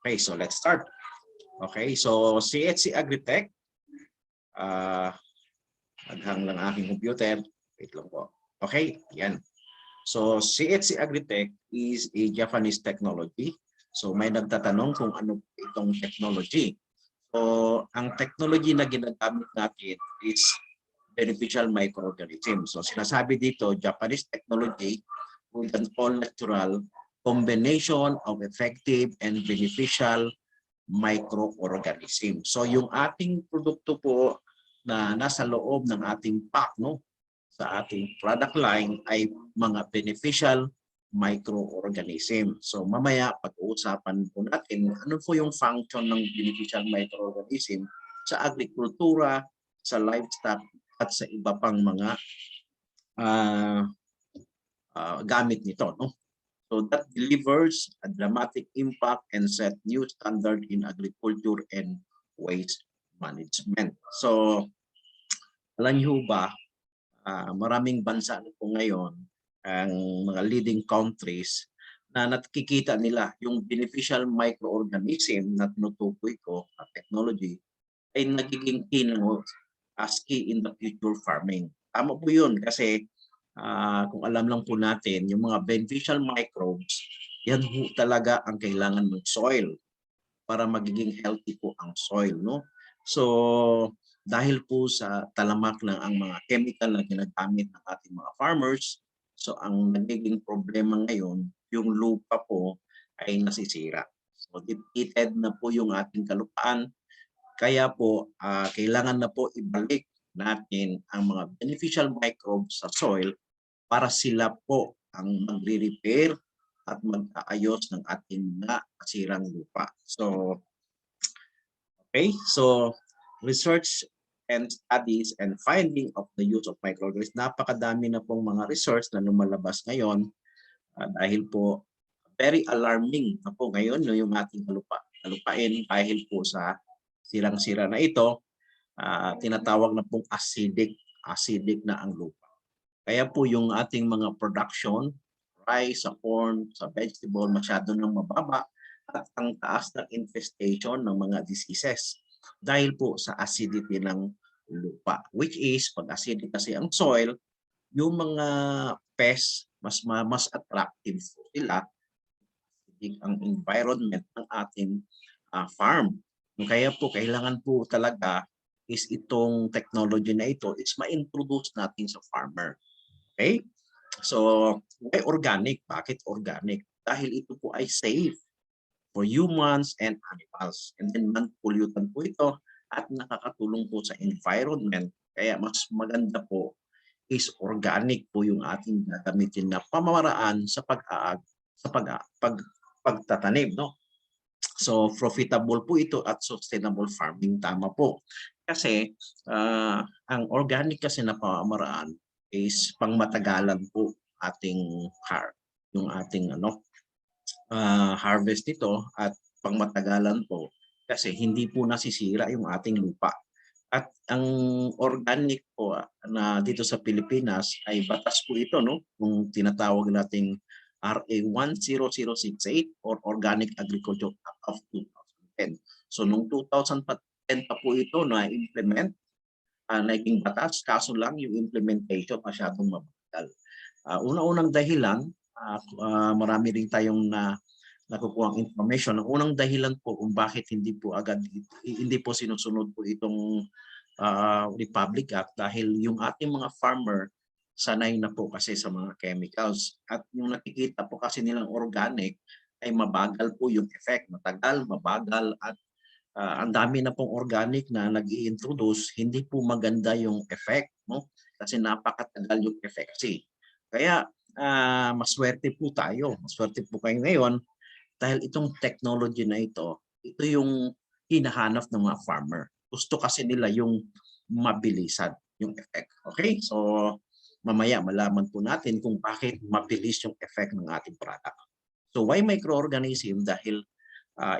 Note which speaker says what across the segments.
Speaker 1: Okay, so let's start. Okay, so CHC Agritech. Naghang lang aking computer. Wait lang po. Okay, yan. So CHC Agritech is a Japanese technology. So may nagtatanong kung ano itong technology. So ang technology na ginagamit natin is beneficial microorganism. So sinasabi dito, Japanese technology with an all-natural combination of effective and beneficial microorganism. So yung ating produkto po na nasa loob ng ating pack, no, sa ating product line ay mga beneficial microorganism. So mamaya pag-uusapan po natin ano po yung function ng beneficial microorganism sa agrikultura, sa livestock at sa iba pang mga gamit nito, no? So that delivers a dramatic impact and set new standard in agriculture and waste management. So alam niyo ba, maraming bansa na po ngayon, ang mga leading countries na nakikita nila yung beneficial microorganism na tinutukoy ko na technology ay nagiging key as key in the future farming. Tama po yun kasi kung alam lang po natin, yung mga beneficial microbes, yan po talaga ang kailangan ng soil para magiging healthy po ang soil, no? So, dahil po sa talamak ng ang mga chemical na ginagamit ng ating mga farmers, so ang nagiging problema ngayon, yung lupa po ay nasisira. So, depleted na po yung ating kalupaan. Kaya po, kailangan na po ibalik natin ang mga beneficial microbes sa soil para sila po ang magre-repair at mag-aayos ng ating nasirang lupa. So, okay. So, research and studies and finding of the use of microorganisms. Napakadami na pong mga research na lumalabas ngayon dahil po very alarming na po ngayon no, yung ating lupain dahil po sa sirang-sira na ito, tinatawag na pong acidic na ang lupa. Kaya po yung ating mga production, rice, sa corn, sa vegetable, masyado nang mababa at ang taas ng infestation ng mga diseases dahil po sa acidity ng lupa. Which is, pag acidic kasi ang soil, yung mga pests, mas attractive po sila ang environment ng ating farm. Kaya po, kailangan po talaga is itong technology na ito is ma-introduce natin sa farmer. Okay? So, why organic? Bakit organic? Dahil ito po ay safe for humans and animals. And then non-pollutant po ito at nakakatulong po sa environment. Kaya mas maganda po is organic po yung ating gagamitin na pamamaraan sa pagtatanim, no? So profitable po ito at sustainable farming, tama po. Kasi ang organic kasi na pamamaraan is pangmatagalan po yung ating harvest nito at pangmatagalan po kasi hindi po nasisira yung ating lupa. At ang organic po na dito sa Pilipinas ay batas po ito, no? Kung tinatawag nating RA 10068 or Organic Agriculture Act of 2010. So noong 2010 pa po ito na implement, naging batas, kaso lang yung implementation masyadong mabagal. Una-unang dahilan, marami rin tayong nakukuha ang information. Ang unang dahilan po kung bakit hindi po sinusunod po itong Republic Act dahil yung ating mga farmer sanay na po kasi sa mga chemicals at yung nakikita po kasi nilang organic ay mabagal po yung effect, matagal, mabagal at ang dami na pong organic na nag-i-introduce, hindi po maganda yung effect, no? Kasi napakatagal yung efficacy. Kaya maswerte po tayo, maswerte po kayo ngayon dahil itong technology na ito yung hinahanap ng mga farmer. Gusto kasi nila yung mabilisan yung effect. Okay? So mamaya malaman po natin kung bakit mabilis yung effect ng ating product. So why microorganism? Dahil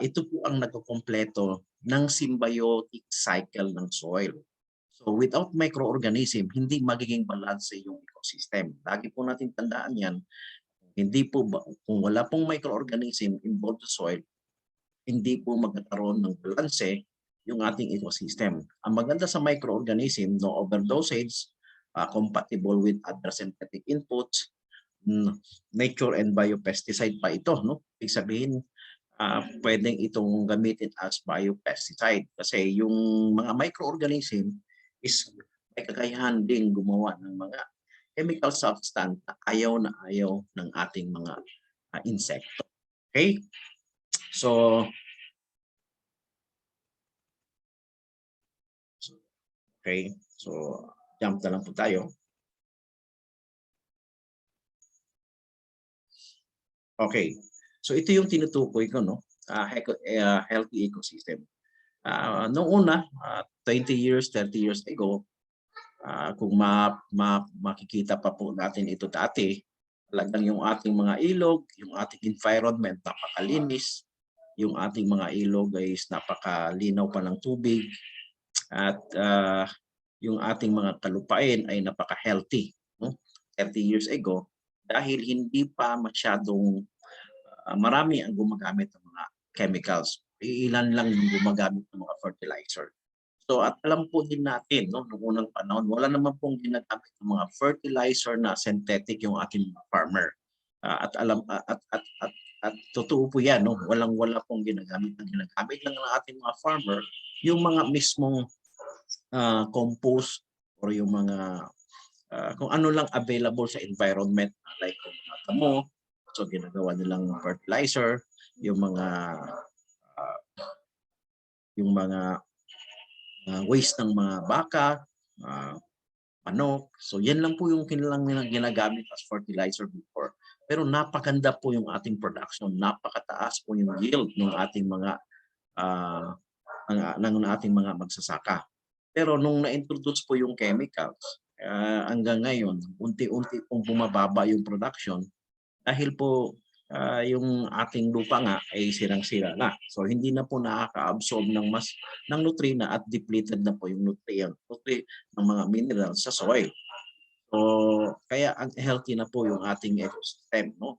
Speaker 1: ito po ang nagkukumpleto ng symbiotic cycle ng soil. So without microorganism, hindi magiging balance yung ecosystem. Lagi po natin tandaan yan. Kung wala pong microorganism involved sa soil, hindi po magkakaroon ng balanse yung ating ecosystem. Ang maganda sa microorganism, no overdosage, compatible with other synthetic inputs, nature and biopesticide pa ito, no? Ibig sabihin, pwedeng itong gamitin as biopesticide kasi yung mga microorganism is may kakayahan ding gumawa ng mga chemical substance na ayaw ng ating mga insekto. Okay? So, okay. So, jump na lang po tayo. Okay. So, ito yung tinutukoy ko, no? Healthy ecosystem. Noong una, 20 years, 30 years ago, kung makikita pa po natin ito dati, talagang yung ating mga ilog, yung ating environment, napakalinis. Yung ating mga ilog is napakalinaw pa ng tubig. At yung ating mga kalupain ay napaka-healthy. No? 30 years ago, dahil hindi pa masyadong marami ang gumagamit ng mga chemicals. Ilan lang yung gumagamit ng mga fertilizer. So at alam po din natin, no, noong unang panahon, wala naman pong ginagamit ng mga fertilizer na synthetic yung ating mga farmer. At alam at totoo po 'yan, no. Wala pong ginagamit. Ang ginagamit lang ng ating mga farmer yung mga mismong compost or yung mga kung ano lang available sa environment like yung mga damo. So ginagawa nilang fertilizer, yung mga waste ng mga baka, manok. So yan lang po yung kanilang ginagamit as fertilizer before. Pero napakaganda po yung ating production, napakataas po yung yield ng ating mga ng ating mga magsasaka. Pero nung na-introduce po yung chemicals, hanggang ngayon, unti-unti pong bumababa yung production dahil po yung ating lupa nga ay sirang-sira na. So hindi na po nakaka-absorb ng nutrient at depleted na po yung nutrient ng mga minerals sa soil. So kaya healthy na po yung ating ecosystem, no?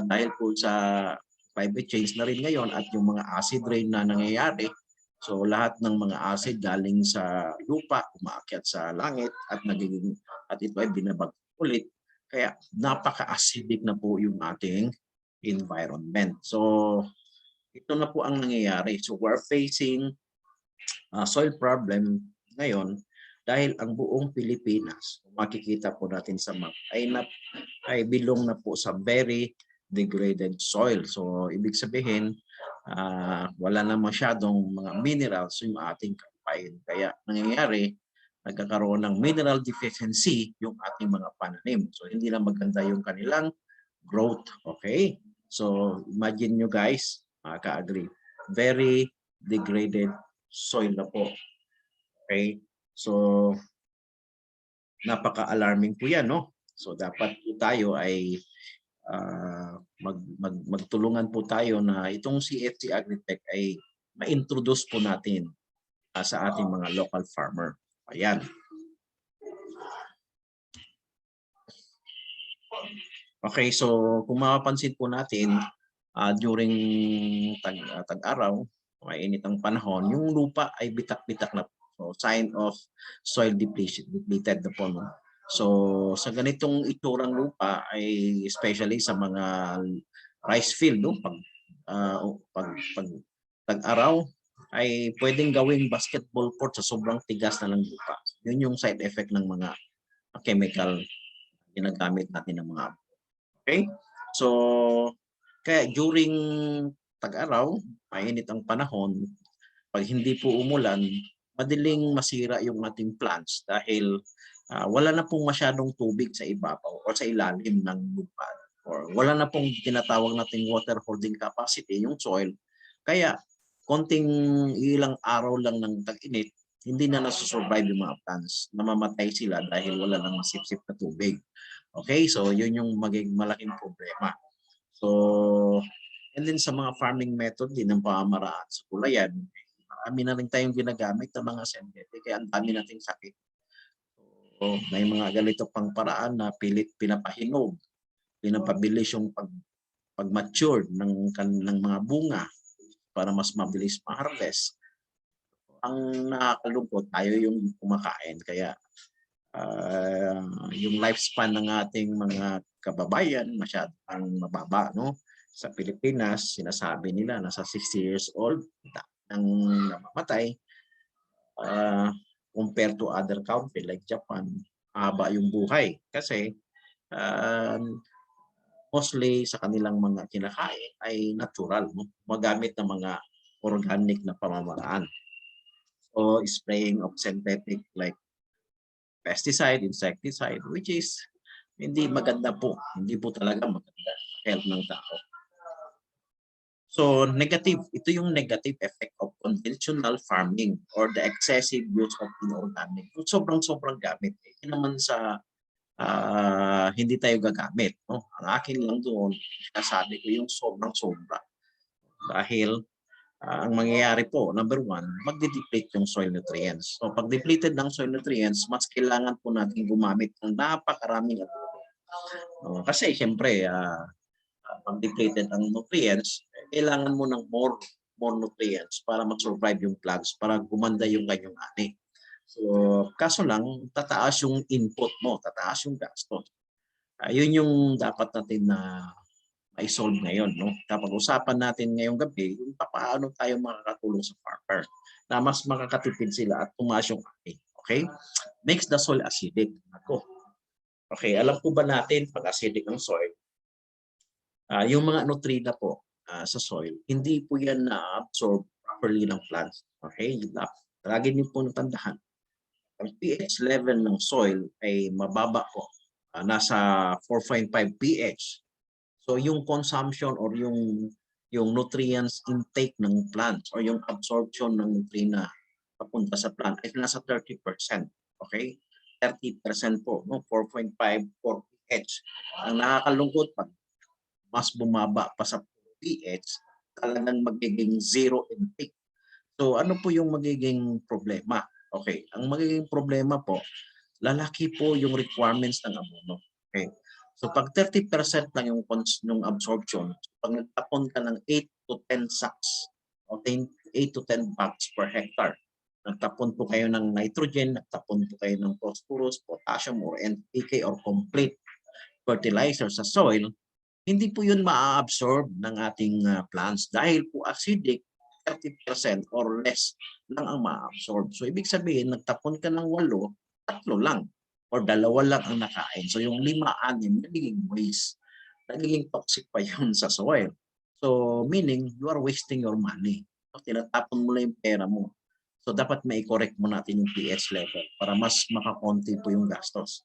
Speaker 1: Dahil po sa climate change na rin ngayon at yung mga acid rain na nangyayari. So lahat ng mga acid galing sa lupa, umaakyat sa langit at ito ay binabag ulit. Kaya napaka-acidic na po yung ating environment. So ito na po ang nangyayari. So we're facing soil problem ngayon dahil ang buong Pilipinas, makikita po natin sa map, ay belong na po sa very degraded soil. So ibig sabihin, wala na masyadong mga minerals yung ating kapain. Kaya nangyayari, nagkakaroon ng mineral deficiency yung ating mga pananim. So hindi na maganda yung kanilang growth. Okay? So imagine nyo guys, ka-agree, very degraded soil na po. Okay? So napaka-alarming po yan, no? So dapat po tayo ay magtulungan po tayo na itong CFC Agritech ay ma-introduce po natin sa ating mga local farmer. Ayan. Okay, so kung mapapansin po natin, during tag-araw, mainit ang panahon, yung lupa ay bitak-bitak na po. So, sign of soil depleted na po. No? So sa ganitong iturang lupa ay especially sa mga rice field, no? Pag tag-araw ay pwedeng gawing basketball court sa sobrang tigas na ng lupa. Yun yung side effect ng mga chemical ginagamit natin ng mga. Okay? So kaya during tag-araw, mainit ang panahon, pag hindi po umulan, madaling masira yung ating plants dahil wala na pong masyadong tubig sa ibabaw o sa ilalim ng lupa or wala na pong tinatawag nating water holding capacity yung soil. Kaya konting ilang araw lang ng tag-init, hindi na nasusurvive yung mga plants. Namamatay sila dahil wala nang masipsip na tubig. Okay, so yun yung maging malaking problema. So, and then sa mga farming method din ng pamamaraan sa gulayan, marami na rin tayong ginagamit ng mga synthetic kaya ang dami nating sakit. So, may mga ganito pang paraan na pilit pinapahinog, pinapabilis yung pag-mature ng mga bunga. para mas mabilis ma-harvest. Ang nakakalungkot, tayo yung kumakain kaya yung lifespan ng ating mga kababayan masyadong mababa, no? Sa Pilipinas, sinasabi nila nasa 60 years old nang namamatay. Compared to other country like Japan, haba yung buhay kasi mostly sa kanilang mga kinakain ay natural, no? Magamit ng mga organic na pamamaraan. So spraying of synthetic like pesticide, insecticide, which is hindi maganda po. Hindi po talaga maganda sa health ng tao. So negative, ito yung negative effect of conventional farming or the excessive use of inorganic. Sobrang-sobrang gamit. Hindi naman sa hindi tayo gagamit. No? Ang akin lang doon, sinasabi ko yung sobrang-sobra. Dahil ang mangyayari po, number one, magde-deplete yung soil nutrients. So pag depleted ng soil nutrients, mas kailangan po natin gumamit ng napakaraming adobo. Kasi siyempre, pag depleted ang nutrients, kailangan mo ng more nutrients para mag-survive yung plants, para gumanda yung kanyang ani. So, kaso lang, tataas yung input mo, tataas yung gastos. Yun yung dapat natin na i-solve ngayon. No? Kapag usapan natin ngayong gabi, yung paano tayo makakatulong sa farmer na mas makakatipid sila at tumaas yung ani. Okay? Makes the soil acidic. Ako. Okay, alam po ba natin pag acidic ang soil, yung mga nutrida po sa soil, hindi po yan na-absorb properly ng plants. Okay? Lagi niyo po natandaan. Ang pH level ng soil ay mababa po. Nasa 4.5 pH. So yung consumption or yung nutrients intake ng plants or yung absorption ng nutrient papunta sa plant ay nasa 30%. Okay? 30% po, no? 4.5 pH. Ang nakakalungkot pag mas bumaba pa sa pH, talagang magiging zero intake. So ano po yung magiging problema? Okay, ang magiging problema po, lalaki po yung requirements ng abono. Okay. So pag 30% lang yung absorption, pag nagtapon ka ng 8 to 10 sacks, okay, 8 to 10 bags per hectare, nagtapon po kayo ng nitrogen, nagtapon po kayo ng phosphorus, potassium, or NPK, or complete fertilizer sa soil, hindi po yun ma-absorb ng ating plants dahil po acidic, 30% or less lang ang ma-absorb. So ibig sabihin, nagtapon ka ng 8, 3 lang or 2 lang ang nakain. So yung 5, 6 nagiging waste. Nagiging toxic pa yun sa soil. So meaning, you are wasting your money. So, tinatapon mo lang yung pera mo. So dapat mai-correct mo natin yung pH level para mas makakonti po yung gastos.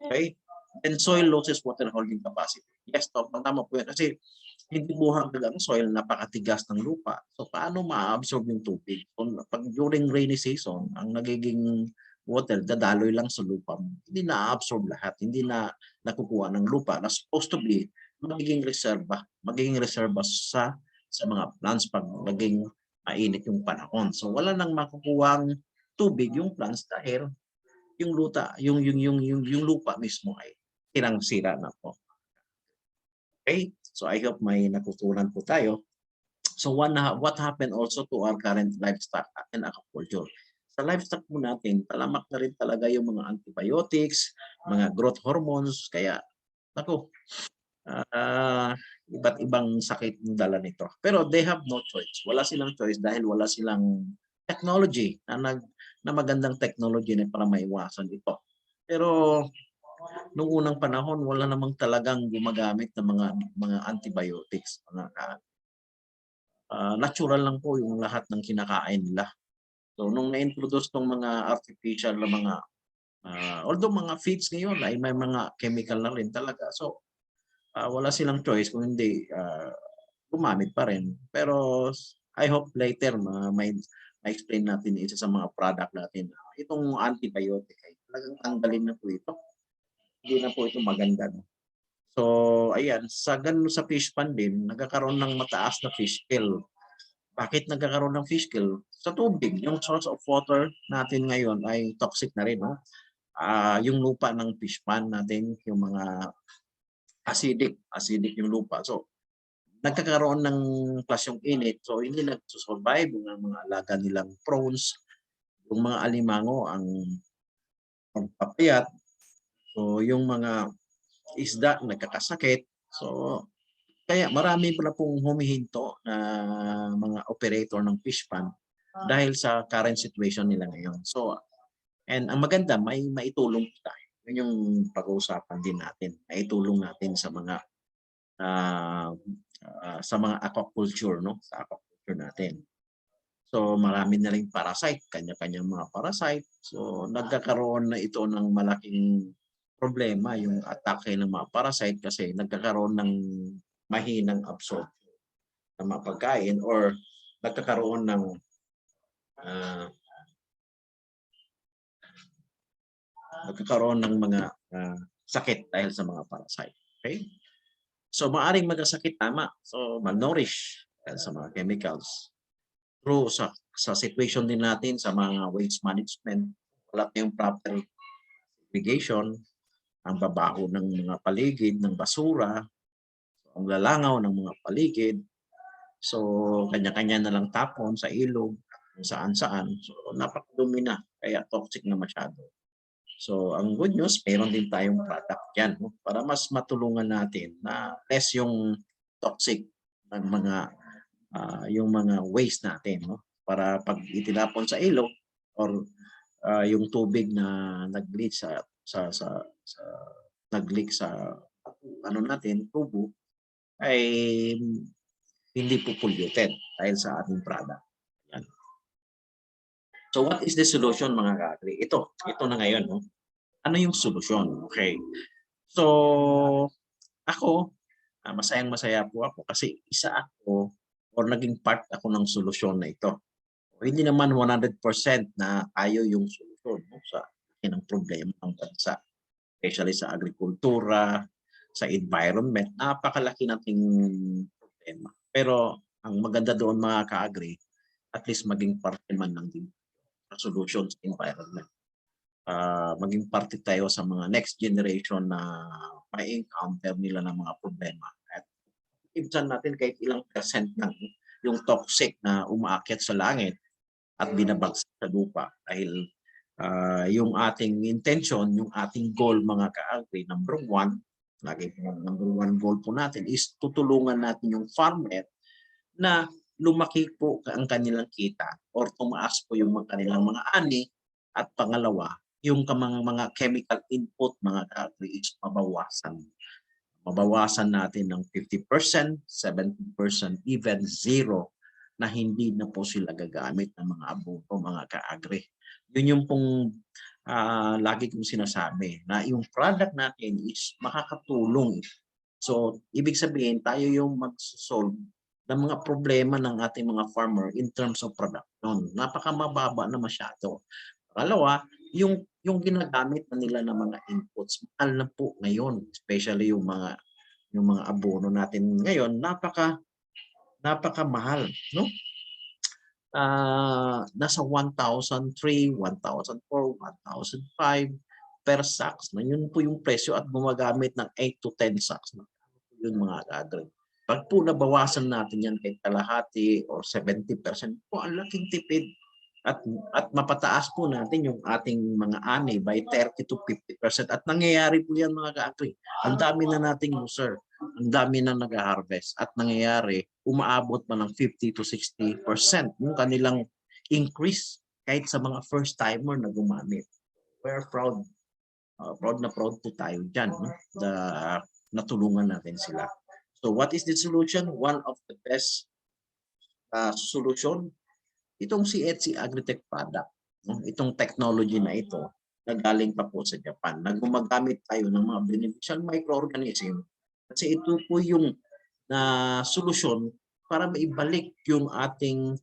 Speaker 1: Okay? And soil loses water holding capacity. Yes, tama po yan. Kasi hindi buhangag ang soil, napakatigas ng lupa. So paano ma-absorb yung tubig? Pag during rainy season, ang nagiging water, dadaloy lang sa lupa. Hindi na-absorb lahat. Hindi na nakukuha ng lupa na supposed to be magiging reserva sa mga plants pag naging mainit yung panahon. So wala nang makukuhang tubig yung plants dahil yung lupa mismo ay sirang-sira na po. Okay? So I hope may natutunan po tayo. So what happened also to our current livestock and aquaculture? Sa livestock po natin, talamak na rin talaga yung mga antibiotics, mga growth hormones, kaya iba't ibang sakit ng dala nito. Pero they have no choice. Wala silang choice dahil wala silang technology na magandang technology na para maiwasan ito. Pero nung unang panahon, wala namang talagang gumagamit ng mga antibiotics. Natural lang po yung lahat ng kinakain nila. So nung na-introduce ng mga artificial na mga although mga feeds ngayon ay may mga chemical na rin talaga. So wala silang choice kung hindi gumamit pa rin. Pero I hope later ma-explain natin isa sa mga product natin. Itong antibiotic ay talagang tanggalin na po ito. Hindi na po ito maganda. No? So, ayan, sa fish pond din, nagkakaroon ng mataas na fish kill. Bakit nagkakaroon ng fish kill? Sa tubig, yung source of water natin ngayon ay toxic na rin. No? Yung lupa ng fish pond natin, yung mga acidic yung lupa. So, nagkakaroon ng klasyong init, so hindi nagsusurvive ang mga alaga nilang prawns, yung mga alimango ang magpapayat, so yung mga isda nagkakasakit. So kaya marami pala pong humihinto na mga operator ng fish pond dahil sa current situation nila ngayon. So, and ang maganda may maitulong tayo. Yun yung pag-uusapan din natin. Maitulong natin ah, sa mga aquaculture, no? Sa aquaculture natin. So marami na ring parasite, kanya-kanyang mga parasite. So nagkakaroon na ito ng malaking problema yung atake ng mga parasite kasi nagkakaroon ng mahinang absorption ng mga pagkain or nagkakaroon ng ah, mga sakit dahil sa mga parasite. Okay? So maaring magkasakit tama. So malnourished dahil sa mga chemicals. True sa situation din natin sa mga waste management, wala tayong proper irrigation, ang babaho ng mga paligid, ng basura, ang lalangaw ng mga paligid. So, kanya-kanya na lang tapon sa ilog, kung saan-saan. So, napakadumi na, kaya toxic na masyado. So, ang good news, meron din tayong product dyan, no? Para mas matulungan natin na less yung toxic ng mga yung mga waste natin, no? Para pag itinapon sa ilog or yung tubig na nag-leak sa nag-leak sa ano natin, tubo ay hindi po polluted dahil sa ating product. Yan. So what is the solution mga ka-agri? Ito na ngayon, no? Ano yung solusyon? Okay. So ako, masayang-masaya po ako kasi isa ako or naging part ako ng solusyon na ito. Hindi naman 100% na tayo yung solusyon, no, sa ng problema ng bansa, especially sa agrikultura, sa environment. Napakalaki nating problema. Pero ang maganda doon mga ka-agri, at least maging parte man lang din ng solution sa environment. Maging parte tayo sa mga next generation na may encounter nila ng mga problema. At ibsan natin kahit ilang percent lang yung toxic na umaakyat sa langit at binabagsak sa lupa dahil yung ating intention, yung ating goal mga ka-agri, number one, number one goal po natin is tutulungan natin yung farmer na lumaki po ang kanilang kita or tumaas po yung kanilang mga ani at pangalawa, yung mga chemical input mga ka-agri is mabawasan. Mabawasan natin ng 50%, 70%, even zero na hindi na po sila gagamit ng mga abono, mga ka-agri. Yun yung pong lagi kong sinasabi na yung product natin is makakatulong. So, ibig sabihin tayo yung mag-solve ng mga problema ng ating mga farmer in terms of production. Napakamababa na masyado. Pangalawa, yung ginagamit na nila ng mga inputs, mahal na po ngayon, especially yung mga abono natin ngayon, napakamahal, no? Nasa 1,003, 1,004, 1,005 per sacks. Na yun po yung presyo at gumagamit ng 8 to 10 sacks. Yun mga kadre. Pag po nabawasan natin yan kahit kalahati or 70%, po ang laking tipid. At mapataas po natin yung ating mga ani by 30 to 50%. At nangyayari po yan mga ka-agri. Ang dami na nating user. Ang dami na nag-harvest. At nangyayari, umaabot pa ng 50 to 60% yung kanilang increase kahit sa mga first timer na gumamit. We're proud. Proud na proud po tayo dyan. No? Natulungan natin sila. So what is the solution? One of the best solution, itong si Etsy Agritech product, no? Itong technology na ito, na galing pa po sa Japan, na gumagamit tayo ng mga beneficial microorganism kasi ito po yung solusyon para maibalik yung ating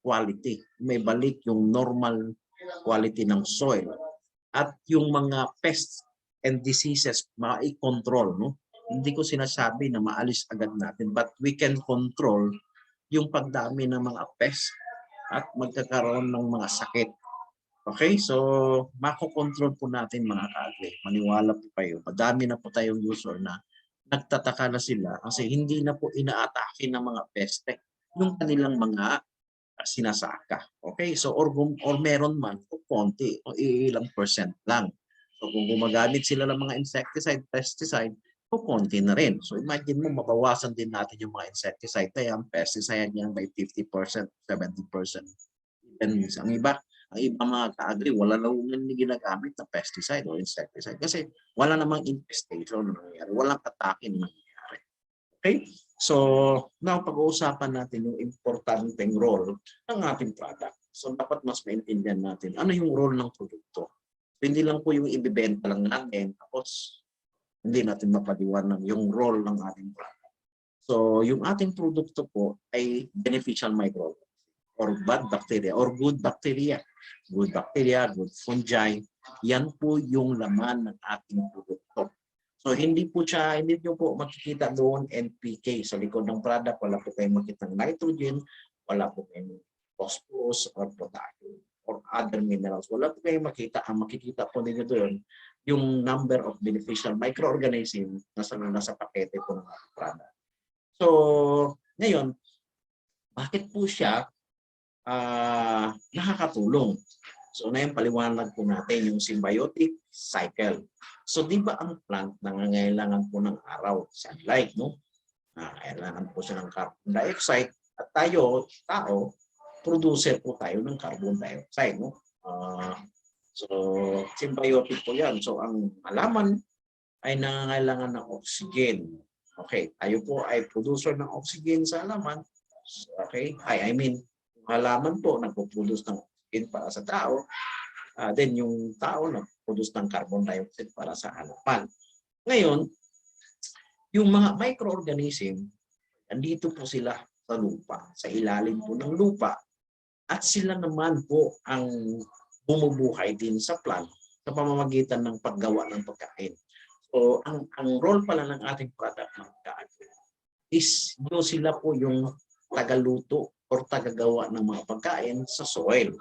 Speaker 1: quality, maibalik yung normal quality ng soil at yung mga pests and diseases ma-control, no? Hindi ko sinasabi na maalis agad natin, but we can control yung pagdami ng mga pests at magkakaroon ng mga sakit. Okay, so makokontrol po natin mga ka-agri. Maniwala po kayo. Madami na po tayong user na nagtataka na sila kasi hindi na po inaatake ng mga peste yung kanilang mga sinasaka. Okay? So or meron man o konti o ilang percent lang. So kung gumagamit sila ng mga insecticide, pesticide, o konti na rin. So imagine mo, mabawasan din natin yung mga insecticide. Kaya ang pesticide niyan by 50%, 70%. Even ang iba mga ka-agri, wala na ginagamit na pesticide o insecticide kasi wala namang infestation na nangyayari, walang atake na nangyayari. Okay? So, now pag-uusapan natin yung importanteng role ng ating product. So, dapat mas maintindihan natin ano yung role ng produkto. So, hindi lang po yung ibibenta lang natin, tapos hindi natin mapaliwanag yung role ng ating product. So, yung ating produkto po ay beneficial microorganisms or bad bacteria or good bacteria. Good bacteria, good fungi, yan po yung laman ng ating produkto. So hindi nyo po makikita doon NPK sa likod ng product, wala po kayong makita ng nitrogen, wala po kayong phosphorus or potassium or other minerals. Wala po kayong makita. Ang makikita po ninyo doon yung number of beneficial microorganisms na nasa pakete po ng ating product. So ngayon, bakit po siya nakakatulong? So na yung paliwanag po natin yung symbiotic cycle. So di ba ang plant nangangailangan po ng araw, sunlight, no? Kailangan po siya ng carbon dioxide at tayo, tao, producer po tayo ng carbon dioxide, no? So symbiotic po yan. So ang halaman ay nangangailangan ng oxygen. Okay, tayo po ay producer ng oxygen sa halaman. Okay, I mean, halaman po nagpo-produce ng oxygen para sa tao, then yung tao nagpo-produce ng carbon dioxide para sa halaman. Ngayon, yung mga microorganism, andito po sila sa lupa, sa ilalim po ng lupa, at sila naman po ang bumubuhay din sa plant sa pamamagitan ng paggawa ng pagkain. So, ang role pala ng ating product ng pagkain is sila po yung tagaluto or tagagawa ng mga pagkain sa soil.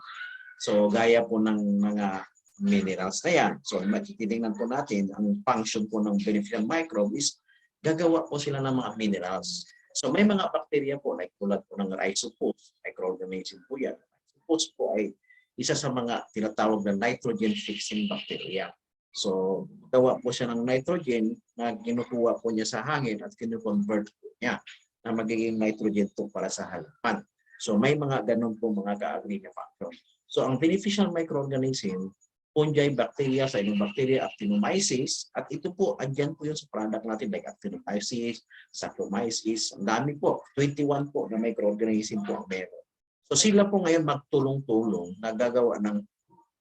Speaker 1: So gaya po ng mga minerals na yan. So matitinignan po natin ang function po ng beneficial microbe is gagawa po sila ng mga minerals. So may mga bacteria po like tulad po ng rhizopus, microorganism po yan. Rhizopus po ay isa sa mga tinatawag na nitrogen fixing bacteria. So gawa po siya ng nitrogen na kinukuha po niya sa hangin at kinu-convert po niya na magiging nitrogen po para sa halaman. So may mga ganun po mga ka-agri na factor. So ang beneficial microorganism, fungi, bacteria, cyanobacteria, actinomyces, at ito po, andyan po yung sa product natin like actinomyces, saccharomyces, ang dami po, 21 po na microorganism po ang meron. So sila po ngayon magtulong-tulong na gagawa ng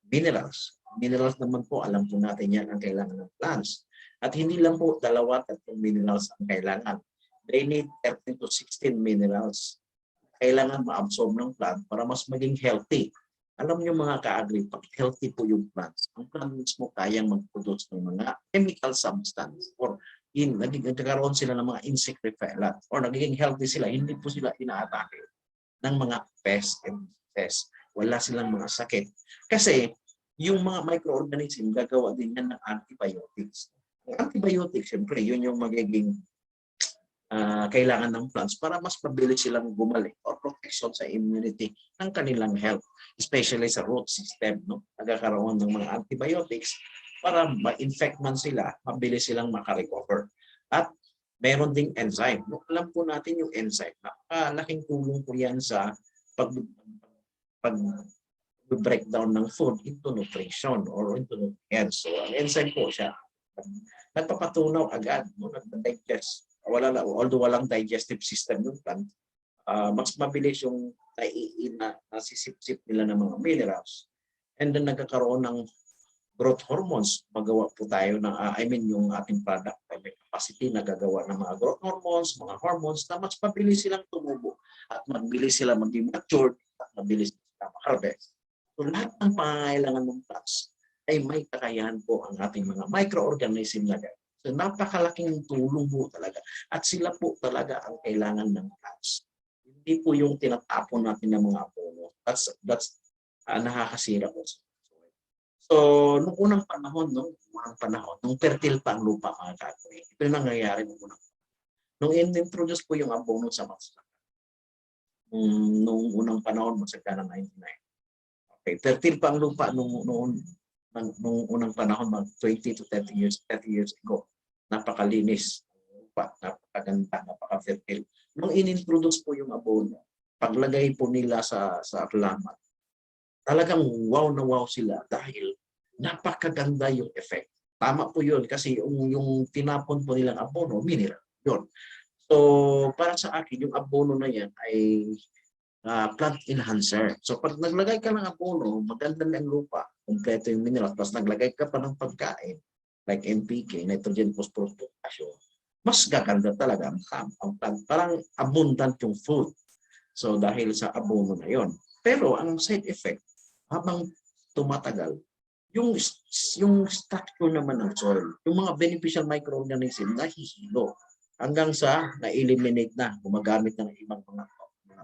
Speaker 1: minerals. Minerals naman po, alam po natin yan ang kailangan ng plants. At hindi lang po 2-3 minerals ang kailangan. They need 13 to 16 minerals kailangan ma-absorb ng plant para mas maging healthy. Alam niyo mga ka-agri, pag healthy po yung plants, ang plant mismo kayang mag-produce ng mga chemical substance or nagkakaroon sila ng mga insect repellent or nagiging healthy sila, hindi po sila inaatake ng mga pests and diseases. Wala silang mga sakit. Kasi yung mga microorganism gagawa din yan ng antibiotics. Ang antibiotics, siyempre, yun yung magiging kailangan ng plants para mas mabilis silang gumaling or protection sa immunity ng kanilang health, especially sa root system. No? Nagkakaroon ng mga antibiotics para ma-infect man sila, mabilis silang makarecover. At meron ding enzyme. No? Alam po natin yung enzyme. Napakalaking tulong po yan sa pag-breakdown ng food into nutrition or into nutrients. So, ang enzyme po siya, nagpapatunaw agad, no? Nag-digest. Although walang digestive system yung plant, mas mabilis yung nasisip-sip nila ng mga minerals. And then nagkakaroon ng growth hormones. Magawa po tayo ng, yung ating product ay may capacity na gagawa ng mga growth hormones, mga hormones na mas mabilis silang tumubo at mabilis sila maging matured at mabilis sila ma-harvest. So lahat ng pangangailangan ng plants ay may kakayahan po ang ating mga microorganism na gano'n. So napakalaking tulong po talaga. At sila po talaga ang kailangan ng plants. Hindi po yung tinatapon natin ng mga puno. That's nakakasira po. So, nung unang panahon, nung fertile pa ang lupa mga ka-agri, ito yung nangyayari nung unang. Nung in-introduce po yung abono sa magsasaka, nung unang panahon, magsaka ng 99. Okay, fertile pa ang lupa nung unang panahon, mga 20 to 30 years ago. Napakalinis ng lupa, napakaganda, napaka-fertile. Nung in-introduce po yung abono, paglagay po nila sa halaman, talagang wow na wow sila dahil napakaganda yung effect. Tama po yun kasi yung tinapon po nilang abono, mineral yun. So, para sa akin, yung abono na yan ay plant enhancer. So, pag naglagay ka ng abono, maganda na ang lupa, kompleto yung mineral, tapos naglagay ka pa ng pagkain, like NPK, nitrogen, phosphorus, potassium, mas gaganda talaga ang plant. Parang abundant yung food. So, dahil sa abono na yon. Pero, ang side effect, habang tumatagal, yung structure naman ng soil, yung mga beneficial microorganism nahihilo hanggang sa na-eliminate na, gumagamit na ng ibang mga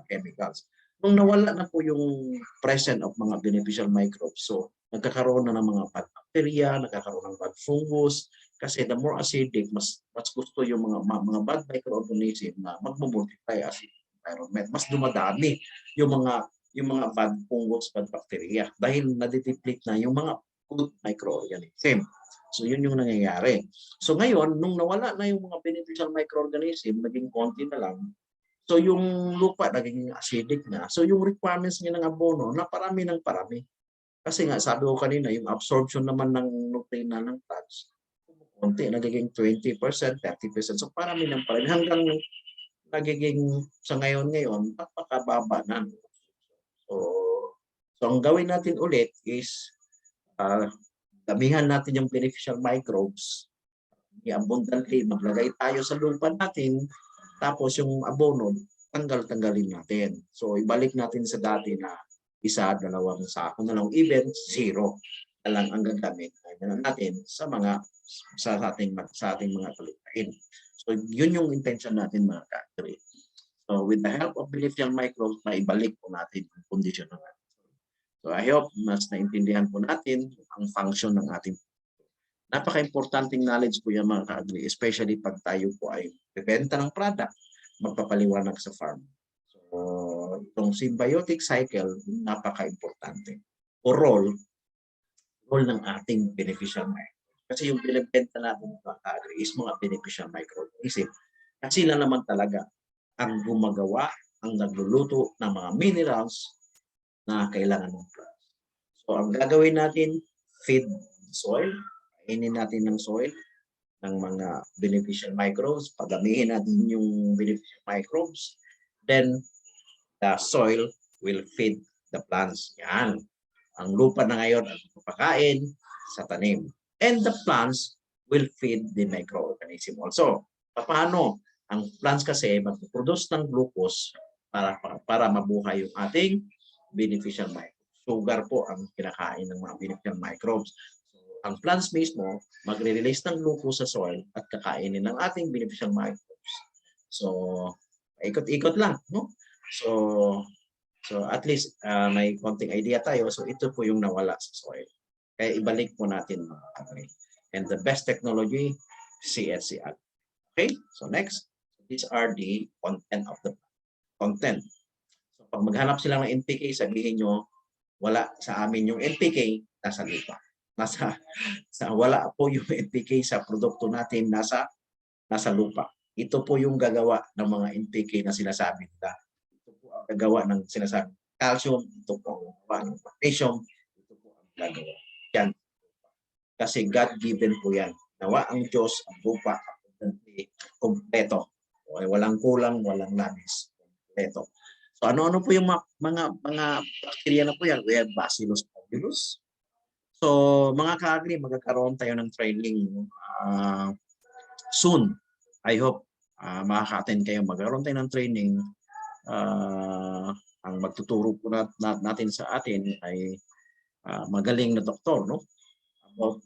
Speaker 1: chemicals. Nung nawala na po yung presence of mga beneficial microbes, so nagkakaroon na ng mga bad bacteria, nagkakaroon ng bad fungus, kasi the more acidic, mas gusto yung mga bad microorganism na magmumultiply as environment. Mas dumadami yung mga bad fungus, bad bacteria dahil na-deplete na yung mga good microorganism. So yun yung nangyayari. So ngayon, nung nawala na yung mga beneficial microorganism, naging konti na lang. So yung lupa naging acidic na. So yung requirements niya ng abono, naparami ng parami. Kasi nga, sabi ko kanina, yung absorption naman ng nutrient ng plants, konti, nagiging 20%, 30%. So parami ng parami. Hanggang nagiging sa ngayon, napakababa na. So ang gawin natin ulit is damihan natin yung beneficial microbes, abundantly, maglagay tayo sa lupa natin, tapos yung abono, tanggalin natin. So ibalik natin sa dati na isa, dalawang sako na lang, even zero na lang ang gagamit natin sa ating mga palitain. So yun yung intention natin mga ka-agri. So with the help of beneficial microbes, maibalik po natin yung kondisyon ng ating. So I hope mas naintindihan po natin ang function ng ating. Napaka-importanting knowledge po yan mga ka-agri, especially pag tayo po ay bebenta ng product, magpapaliwanag sa farm. So itong symbiotic cycle, napaka-importante. O role ng ating beneficial microbes. Kasi yung binibenta natin mga ka-agri is mga beneficial microorganism. Kasi sila naman talaga ang gumagawa, ang nagluluto ng mga minerals na kailangan ng plants. So ang gagawin natin, feed soil, kainin natin ng soil ng mga beneficial microbes, padamihin natin yung beneficial microbes, then the soil will feed the plants. Yan. Ang lupa na ngayon ang papakain sa tanim. And the plants will feed the microorganism also. Paano? Ang plants kasi mag-produce ng glucose para mabuhay yung ating beneficial microbes. Sugar po ang kinakain ng mga beneficial microbes. So, ang plants mismo magre-release ng glucose sa soil at kakainin ng ating beneficial microbes. So, ikot-ikot lang, no? So at least may konting idea tayo. So ito po yung nawala sa soil. Kaya ibalik po natin. Okay. And the best technology, CSC. Okay? So next, these are the content of the content. So pag maghanap sila ng NPK, sabihin nyo, wala sa amin yung NPK, nasa lupa. Wala po yung NPK sa produkto natin, nasa lupa. Ito po yung gagawa ng mga NPK na sinasabi nila. Ito po ang gagawa ng sinasabi calcium, ito po ang gagawa ng magnesium, ito po ang gagawa. Yan. Kasi God-given po yan. Nawa ang Diyos, ang lupa, kompleto. Walang kulang, walang labis. Kompleto. So ano-ano po yung mga bacteria na po yan? We have Bacillus subtilis. So mga ka-agri, magkakaroon tayo ng training soon. I hope makaka-attend kayo. Magkaroon tayo ng training. Ang magtuturo po natin sa atin ay magaling na doktor, no? About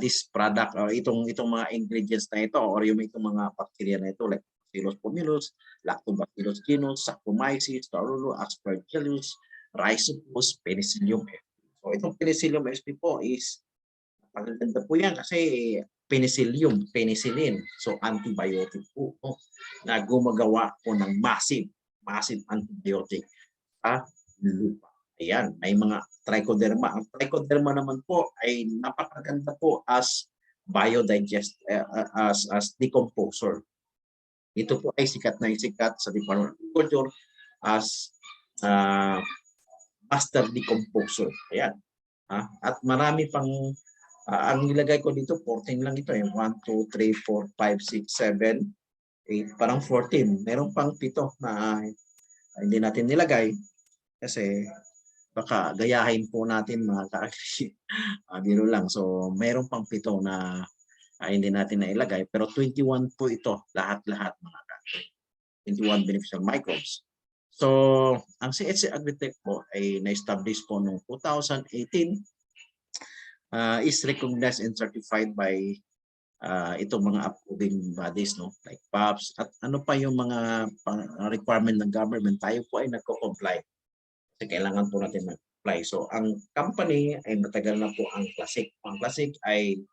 Speaker 1: this product or itong mga ingredients na ito or itong mga bacteria na ito like Bacillus pumilus, Lactobacillus genus, Saccharomyces, Staurolos, Aspergillus, Rhizopus, Penicillium. So itong Penicillium sp po is magaganda po yan kasi penicillin. So antibiotic po, no? Na gumagawa po ng massive antibiotic sa lupa. Ayan, may mga trichoderma. Ang trichoderma naman po ay napakaganda po as as decomposer. Ito po ay sikat na sikat sa Department of Agriculture as master decomposer. Ayan. At marami pang ang nilagay ko dito 14 lang ito, 1 2 3 4 5 6 7 8, parang 14. Meron pang 7 na hindi natin nilagay kasi baka gayahin po natin mga ka-agri. Biro lang. So meron pang 7 na hindi natin nailagay, pero 21 po ito lahat-lahat mga ka-agri. 21 beneficial microbes. So ang CHC Agritech po ay na-establish po noong 2018. Is recognized and certified by itong mga approving bodies, no, like PAPS at ano pa yung mga requirement ng government. Tayo po ay nagko-comply kasi kailangan po natin mag-apply. So ang company ay matagal na po ang Classic. Ang Classic ay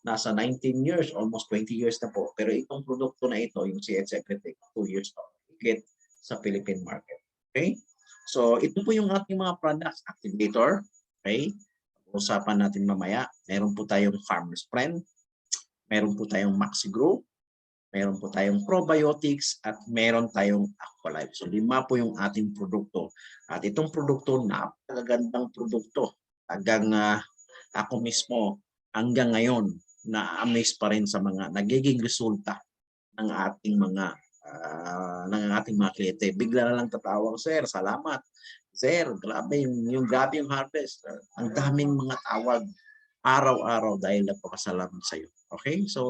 Speaker 1: nasa 19 years, almost 20 years na po. Pero itong produkto na ito, yung CHC Agritech, 2 years na higit sa Philippine market. Okay? So ito po yung ating mga products. Activator, okay? Usapan natin mamaya. Meron po tayong Farmer's Friend, meron po tayong MaxiGrow, meron po tayong probiotics, at meron tayong Aqualife. So 5 po yung ating produkto. At itong produkto, napakagandang produkto. Hanggang ako mismo, hanggang ngayon, na-amaze pa rin sa mga nagiging resulta ng ating mga kliyente. Bigla na lang tatawag, "Sir, salamat. Sir, grabe grabe yung harvest." Ang daming mga tawag araw-araw dahil nagpapasalamat sa iyo. Okay? So,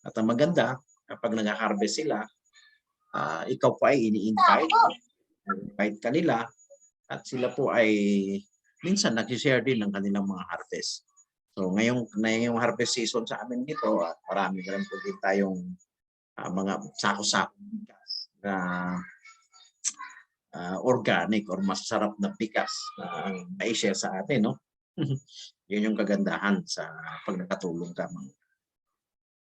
Speaker 1: at ang maganda, kapag nag-harvest sila, ikaw pa ay ini-invite kanila at sila po ay minsan nag-share din ng kanilang mga harvest. So, ngayong harvest season sa amin dito, at marami na lang po din tayong mga sako-sako bigas na organic or masarap na bigas na na-share sa atin, no? Yun yung kagandahan sa pag nakatulong ka.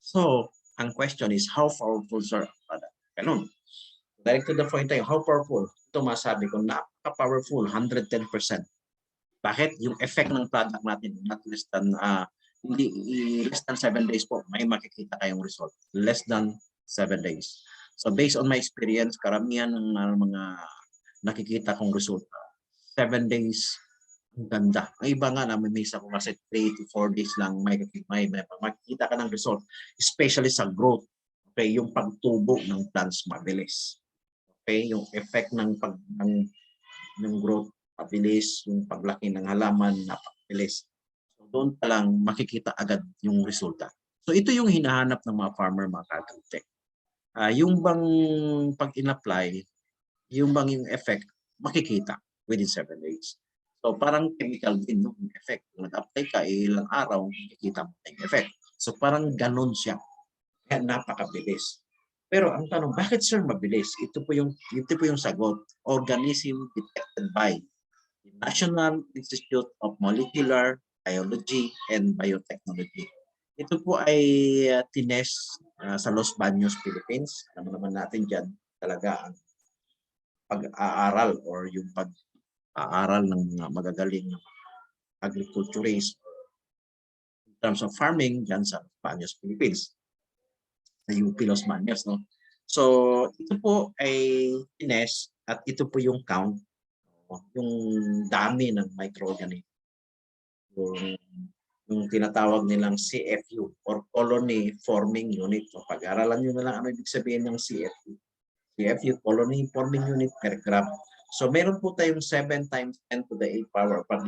Speaker 1: So, ang question is, how powerful are product? Ganun. Direct to the point tayo, how powerful? Ito masabi ko, napaka-powerful, 110%. Bakit? Yung effect ng product natin, not less than, less than 7 days po, may makikita kayong result. Less than 7 days. So based on my experience, karamihan ng mga nakikita kong resulta, 7 days, ang ganda. Ang iba nga, namimiss ako kasi 3 to 4 days lang may makikita ka ng result. Especially sa growth. Okay, yung pagtubo ng plants mabilis. Okay, yung effect ng growth mabilis, yung paglaki ng halaman napakabilis. So doon pa lang makikita agad yung resulta. So ito yung hinahanap ng mga farmer, mga ka-agritech. Yung bang pag in-apply, yung bang yung effect, makikita within 7 days. So parang chemical din yung effect. Kung nag-apply ka, ilang araw, makikita mo yung effect. So parang ganon siya. Kaya napakabilis. Pero ang tanong, bakit sir mabilis? Ito po yung sagot. Organism detected by the National Institute of Molecular Biology and Biotechnology. Ito po ay tinest sa Los Baños, Philippines. Alam naman natin dyan talaga ang pag-aaral or yung pag-aaral ng mga magagaling na agriculturist in terms of farming dyan sa Los Baños, Philippines. Sa UP Los Baños, no? So, ito po ay tinest at ito po yung count, yung dami ng microorganism. Yung tinatawag nilang CFU or Colony Forming Unit. So, pag-aralan nyo na lang ano ibig sabihin ng CFU. CFU, Colony Forming Unit per gram. So, meron po tayong 7 times 10 to the 8 power. Pag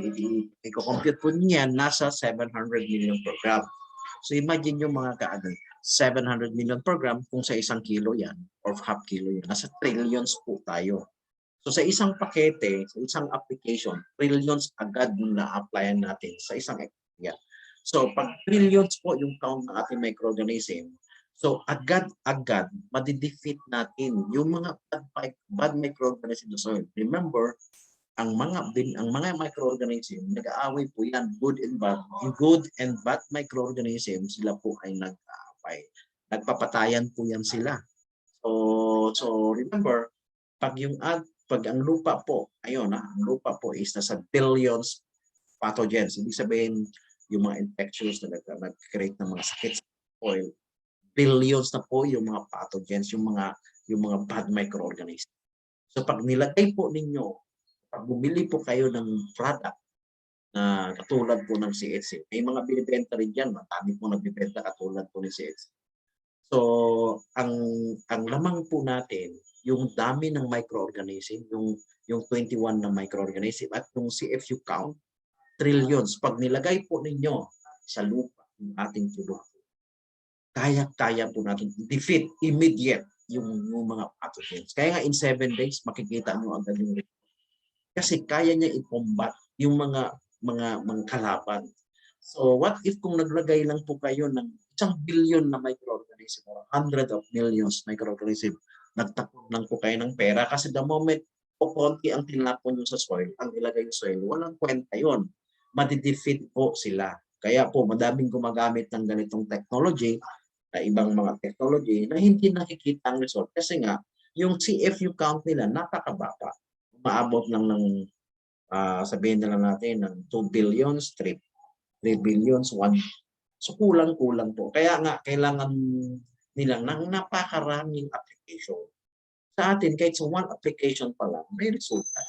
Speaker 1: i-compute po niyan, nasa 700 million per gram. So, imagine yung mga kaagad. 700 million per gram, kung sa 1 kilo yan, or half kilo yan, nasa trillions po tayo. So sa isang pakete, sa isang application, trillions agad yung na-applyan natin sa isang hektarya. So pag trillions po yung count ng ating microorganism, so agad-agad madidefeat natin yung mga bad microorganism sa soil. Remember, ang mga microorganism, nag-aaway po yan, good and bad. Yung good and bad microorganism, sila po ay nag-aaway. Nagpapatayan po yan sila. So remember, pag ang lupa po, ayun ang lupa po is nasa billions pathogens. Ibig sabihin, yung mga infections na nag-create ng mga sakit sa soil, billions na po yung mga pathogens, yung mga bad microorganisms. So pag nilagay po ninyo, pag bumili po kayo ng product na katulad po ng CHC, may mga binibenta rin dyan, marami po nagbibenta katulad po ng CHC. So ang lamang po natin, yung dami ng microorganism, yung 21 na microorganism at yung CFU count, trillions. Pag nilagay po ninyo sa lupa yung ating produkto, kaya po natin defeat immediate yung mga pathogens. Kaya nga in 7 days, makikita nyo agad yung kasi kaya niya i-combat yung mga kalaban. So what if kung naglagay lang po kayo ng 1 billion na microorganism or 100 of millions microorganism, nagtapon lang po kayo ng pera kasi the moment o konti ang tinapon nyo sa soil, ang ilagay sa soil, walang kwenta yun. Madidefeat po sila. Kaya po madaming gumagamit ng ganitong technology na ibang mga technology na hindi nakikita ang result kasi nga yung CFU count nila napakababa. Umaabot lang ng sabihin na lang natin ng 2 billions, 3 billions, 1. So kulang-kulang po. Kaya nga kailangan nilang ng napakaraming application. Sa atin kahit sa one application pa lang may resulta.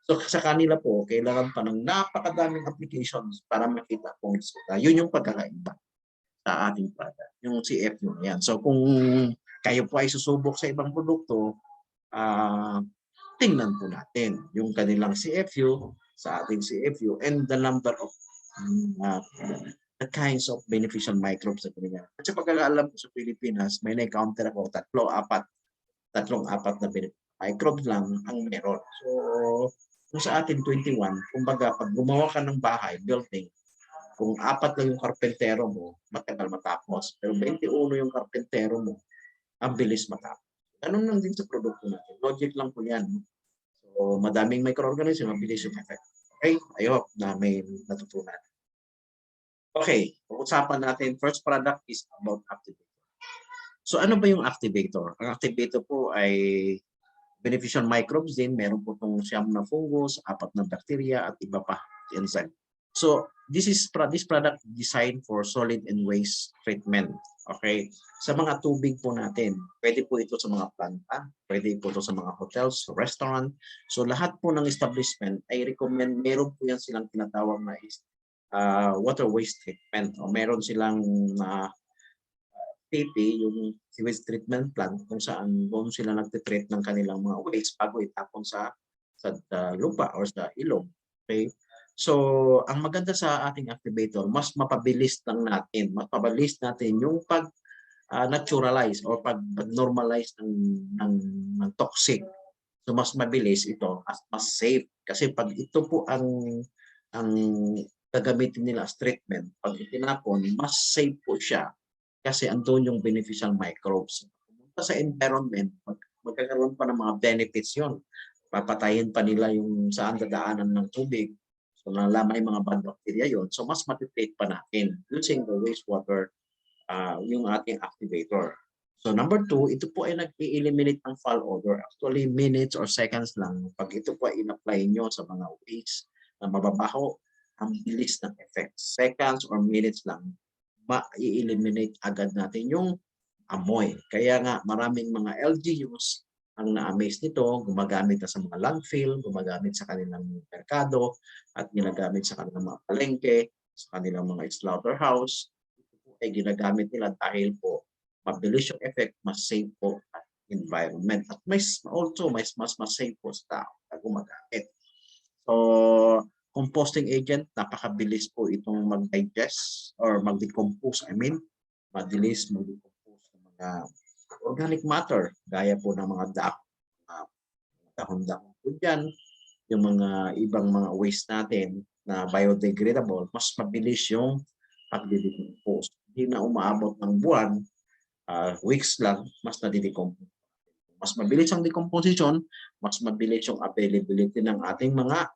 Speaker 1: So sa kanila po kailangan pa ng napakadaming applications para makita kung resulta. Yun yung pagkakaiba sa ating product, yung CFU yan. So kung kayo po ay susubok sa ibang produkto, tingnan po natin yung kanilang CFU sa ating CFU and the number of the kinds of beneficial microbes na kanila. Kasi pagkakaalam ko sa Pilipinas, may na-encounter ako tatlong apat na microbes lang ang meron. So kung sa atin 21, kumbaga pag gumawa ka ng bahay, building, kung 4 lang yung karpentero mo, matagal matapos. Pero 21 yung karpentero mo, ang bilis matapos. Ganun lang din sa produkto natin. Logic lang po yan. So, madaming microorganism, mabilis yung effect. Okay? I hope na may natutunan. Okay, pag-usapan natin, first product is about activator. So, ano ba yung activator? Ang activator po ay beneficial microbes din. Meron po itong siyam na fungus, 4 na bacteria, at iba pa, enzyme. So, this product designed for solid and waste treatment. Okay? Sa mga tubig po natin, pwede po ito sa mga planta, pwede po ito sa mga hotels, restaurant. So, lahat po ng establishment ay recommend, meron po yan silang tinatawag na water waste treatment. O meron silang PP, yung sewage treatment plant, kung saan doon sila nagtitreat ng kanilang mga waste bago itapon sa lupa or sa ilog. Okay? So, ang maganda sa ating activator, mas mapabilis lang natin, yung pag-naturalize or pag-normalize ng toxic. So, mas mabilis ito at mas safe. Kasi pag ito po ang gagamitin nila as treatment, pag itinapon, mas safe po siya kasi andun yung beneficial microbes. Pumunta sa environment, magkakaroon pa ng mga benefits yon. Papatayin pa nila yung saan dadaanan ng tubig. So nalaman yung mga bad bacteria yon. So mas matitreat pa natin using the wastewater, yung ating activator. So number 2, ito po ay nag-eliminate ng foul odor. Actually, minutes or seconds lang. Pag ito po ay in-apply nyo sa mga waste na mababaho, ang bilis ng effect. Seconds or minutes lang, ma-eliminate agad natin yung amoy. Kaya nga maraming mga LGUs ang na-amaze nito, gumagamit na sa mga landfill, gumagamit sa kanilang merkado, at ginagamit sa kanilang mga palengke, sa kanilang mga slaughterhouse. Ito po ay ginagamit nila dahil po mabilis yung effect, mas safe po at environment. At mas safe po sa tao na gumagamit. So, composting agent, napakabilis po itong mag-digest or mag-decompose. Mabilis mag-decompose ng mga organic matter, gaya po ng mga dahon-dahon po dyan, yung mga ibang mga waste natin na biodegradable, mas mabilis yung pag-decompose. Hindi na umaabot ng buwan, weeks lang, mas nadidecompose. Mas mabilis ang decomposition, mas mabilis yung availability ng ating mga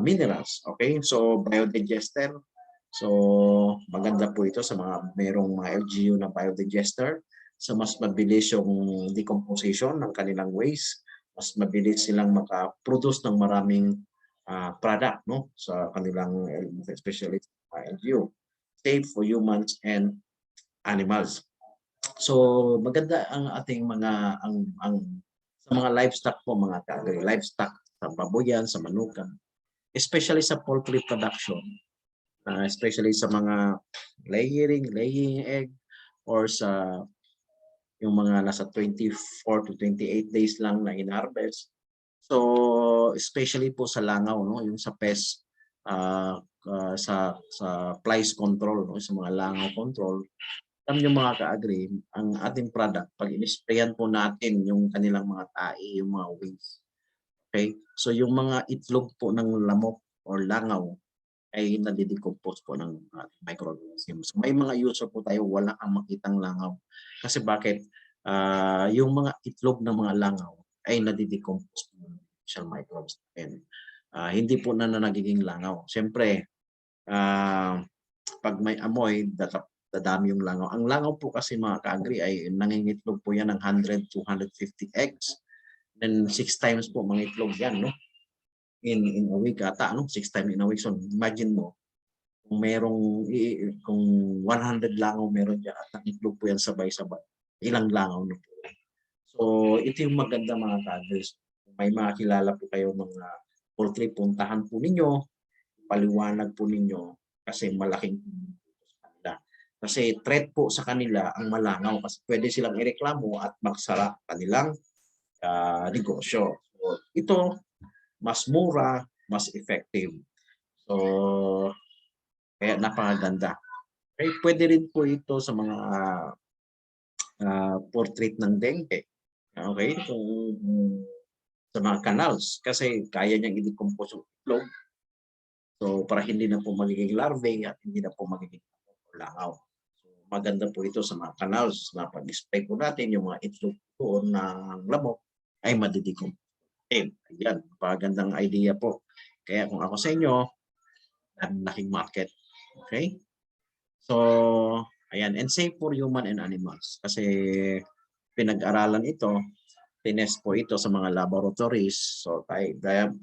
Speaker 1: minerals. Okay, so biodigester. So maganda po ito sa mga merong mga LGU na biodigester. So mas mabilis yung decomposition ng kanilang waste. Mas mabilis silang makaproduce ng maraming product, no, sa kanilang, especially LGU. Safe for humans and animals. So maganda ang ating mga sa mga livestock po, mga livestock, sa baboyan, sa manukan, especially sa poultry production, especially sa mga laying egg, or sa yung mga nasa 24 to 28 days lang na in-harvest. So especially po sa langaw, no, yung sa pest, sa flies control, no, sa mga langaw control. Alam niyo mga ka-agri, ang ating product, pag in-sprayan po natin yung kanilang mga tae, yung mga wings. Okay? So yung mga itlog po ng lamok or langaw ay nadidecompose po ng microorganisms. May mga user po tayo, wala kang makitang langaw. Kasi bakit? Yung mga itlog ng mga langaw ay nadidecompose po ng beneficial microbes. And hindi po na nagiging langaw. Siyempre, pag may amoy, dadami yung langaw. Ang langaw po kasi mga ka-agri ay nangingitlog po yan ng 100 to 150 eggs. Then 6 times po mga itlog yan, no? In a week ata, no? 6 times in a week. So imagine mo, kung 100 langaw meron dyan at ang itlog po yan sabay-sabay, ilang langaw na po. So ito yung maganda mga ka-agri. May mga kilala po kayo mga poultry, puntahan po ninyo, paliwanag po ninyo kasi malaking kanila. Kasi threat po sa kanila ang malangaw kasi pwede silang ireklamo at magsara kanilang negosyo. So, ito, mas mura, mas effective. So, kaya napakaganda. Okay, pwede rin po ito sa mga portrait ng dengue. Okay, kung sa mga canals kasi kaya niyang i-decompose yung itlog. So, para hindi na po magiging larvae at hindi na po magiging langaw. So, maganda po ito sa mga canals na pag-spray po natin yung mga itlog po ng lamok ay madidecompose. Ayan, pagandang idea po. Kaya kung ako sa inyo, ang laking market. Okay? So, ayan, and safe for human and animals. Kasi pinag-aralan ito, tinest po ito sa mga laboratories. So,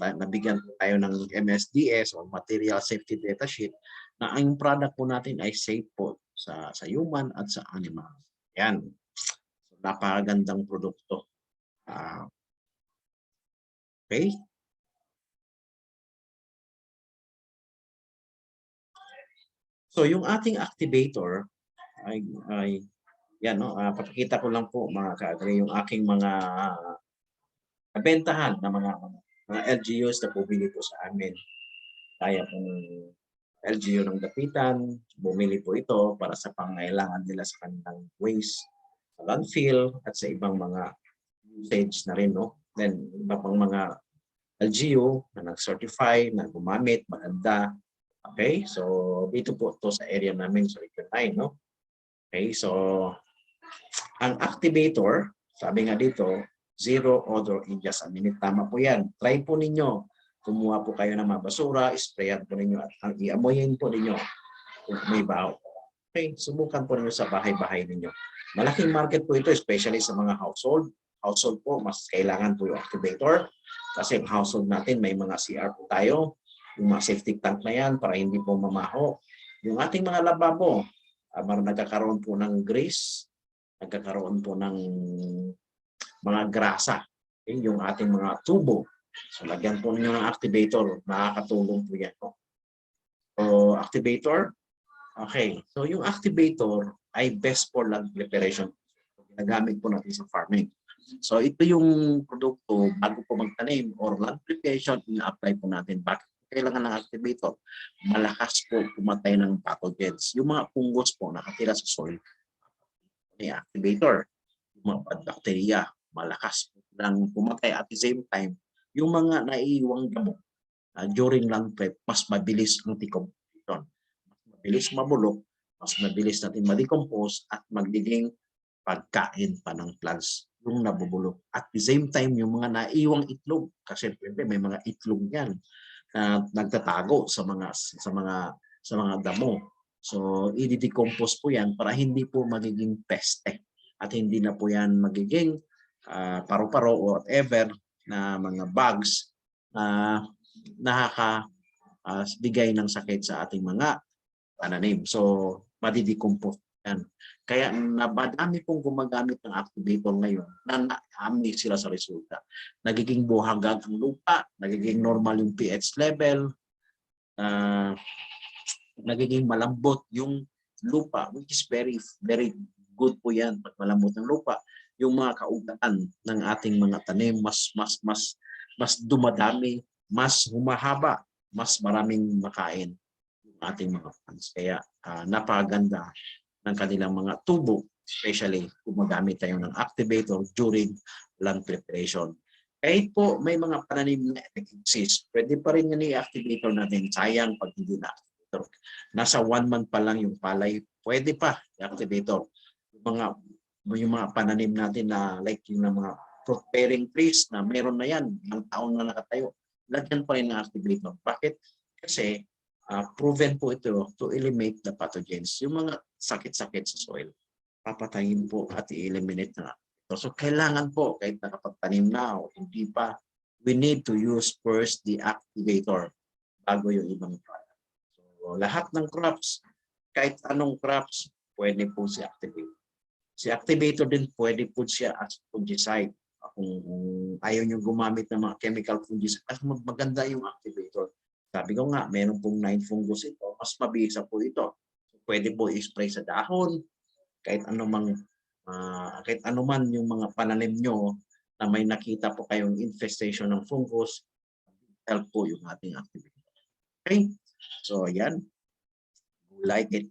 Speaker 1: nabigyan tayo ng MSDS o Material Safety Data Sheet na ang product po natin ay safe po sa human at sa animal. Yan. So, napakagandang produkto. Okay? So, yung ating activator ay yan, no? Papakita ko lang po mga ka-agri yung aking mga nabentahan na mga LGUs na bumili po sa amin. Kaya pong LGU ng Dapitan, bumili po ito para sa pangailangan nila sa kanilang waste, sa landfill, at sa ibang mga usage na rin, no? Then, iba pang mga LGU na nag-certify, na gumamit, maganda. Okay? So, dito po ito sa area namin sa Region 9, no? Okay? So, ang activator, sabi nga dito, 0 odor in just a minute. Tama po yan. Try po ninyo. Kumuha po kayo ng mga basura, sprayan po ninyo at iamoyin po ninyo kung may baho. Okay, subukan po ninyo sa bahay-bahay ninyo. Malaking market po ito, especially sa mga household. Household po, mas kailangan po yung activator. Kasi ang household natin, may mga CR po tayo. Yung mga safety tank na yan para hindi po mamaho. Yung ating mga lababo, nagkakaroon po ng grease, nagkakaroon po ng mga grasa. Okay? Yung ating mga tubo. So, lagyan po ninyo ng activator. Nakakatulong po yan. No? So, activator. Okay. So, yung activator ay best for land preparation. Ginagamit po natin sa farming. So, ito yung produkto bago po magtanim or land preparation, ina-apply po natin. Bakit kailangan ng activator? Malakas po pumatay ng pathogens. Yung mga fungus po nakatira sa soil, may activator. Yung mga bad bacteria, malakas lang pumatay. At the same time, yung mga naiiwang damo during land prep, mas mabilis ang decomposition. Mas mabilis mabulok, mas mabilis natin ma-decompose at magiging pagkain pa ng plants yung nabubulok. At the same time, yung mga naiwang itlog, kasi may mga itlog yan na nagtatago sa mga damo. So, i-decompose po yan para hindi po magiging peste at hindi na po yan magiging paru-paro o whatever na mga bugs na nakakabigay ng sakit sa ating mga pananim. So, madidecompose yan. Kaya madami pong gumagamit ng activator ngayon na naami sila sa resulta. Nagiging buhagag ang lupa, nagiging normal yung pH level, nagiging malambot yung lupa, which is very, very good po yan pag malambot ng lupa. Yung mga kaugatan ng ating mga tanim mas dumadami, mas humahaba, mas maraming makain yung ating mga plants. Kaya napakaganda ng kanilang mga tubo, especially kung magamit tayo ng activator during land preparation. Kahit po may mga pananim na exist, pwede pa rin yan i-activator natin. Sayang pag hindi na activator. Nasa 1 month pa lang yung palay, pwede pa i-activator. Yung mga pananim natin na like yung mga fruit bearing trees na meron na yan, ilang taon na nakatayo, lagyan pa rin ng activator. Bakit? Kasi proven po ito to eliminate the pathogens. Yung mga sakit-sakit sa soil, papatayin po at i-eliminate na ito. So kailangan po, kahit nakapagtanim na o hindi pa, we need to use first the activator bago yung ibang product. So lahat ng crops, kahit anong crops, pwede po si activator. Si activator din pwede po siya as fungicide. Kung ayaw nyo gumamit ng mga chemical fungicide, as maganda yung activator. Sabi ko nga, meron pong 9 fungus ito, mas mabisa po ito. Pwede po i-spray sa dahon, kahit anuman yung mga pananim nyo na may nakita po kayong infestation ng fungus, help po yung ating activator. Okay? So, yan. Like it,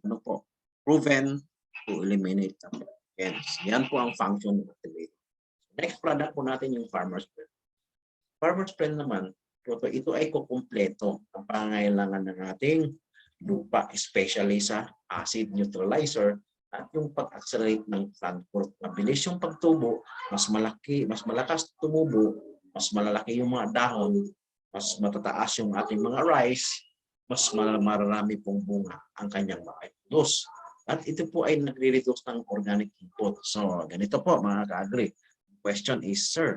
Speaker 1: proven to eliminate the pathogens. Yan po ang function ng activator. Next product po natin yung Farmer's Friend. Farmer's Friend naman, ito ay kukumpleto ang pangangailangan ng ating lupa, especially sa acid neutralizer at yung pag-accelerate ng plant growth. Mabilis yung pagtubo, mas malakas tumubo, mas malalaki yung mga dahon, mas matataas yung ating mga rice, mas marami pong bunga ang kanyang makaipuldos. At ito po ay nagre-reduce ng organic input. So, ganito po mga ka-agri. Question is, sir,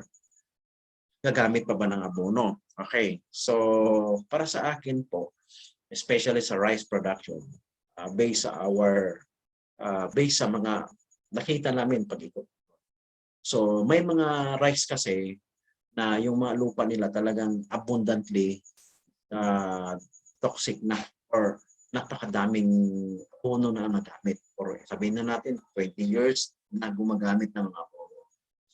Speaker 1: gagamit pa ba ng abono? Okay, so para sa akin po, especially sa rice production, based sa mga nakita namin pag-ikot. So may mga rice kasi na yung mga lupa nila talagang abundantly toxic na or napakadaming abono na nagamit. Or sabihin na natin 20 years na gumagamit ng mga abono.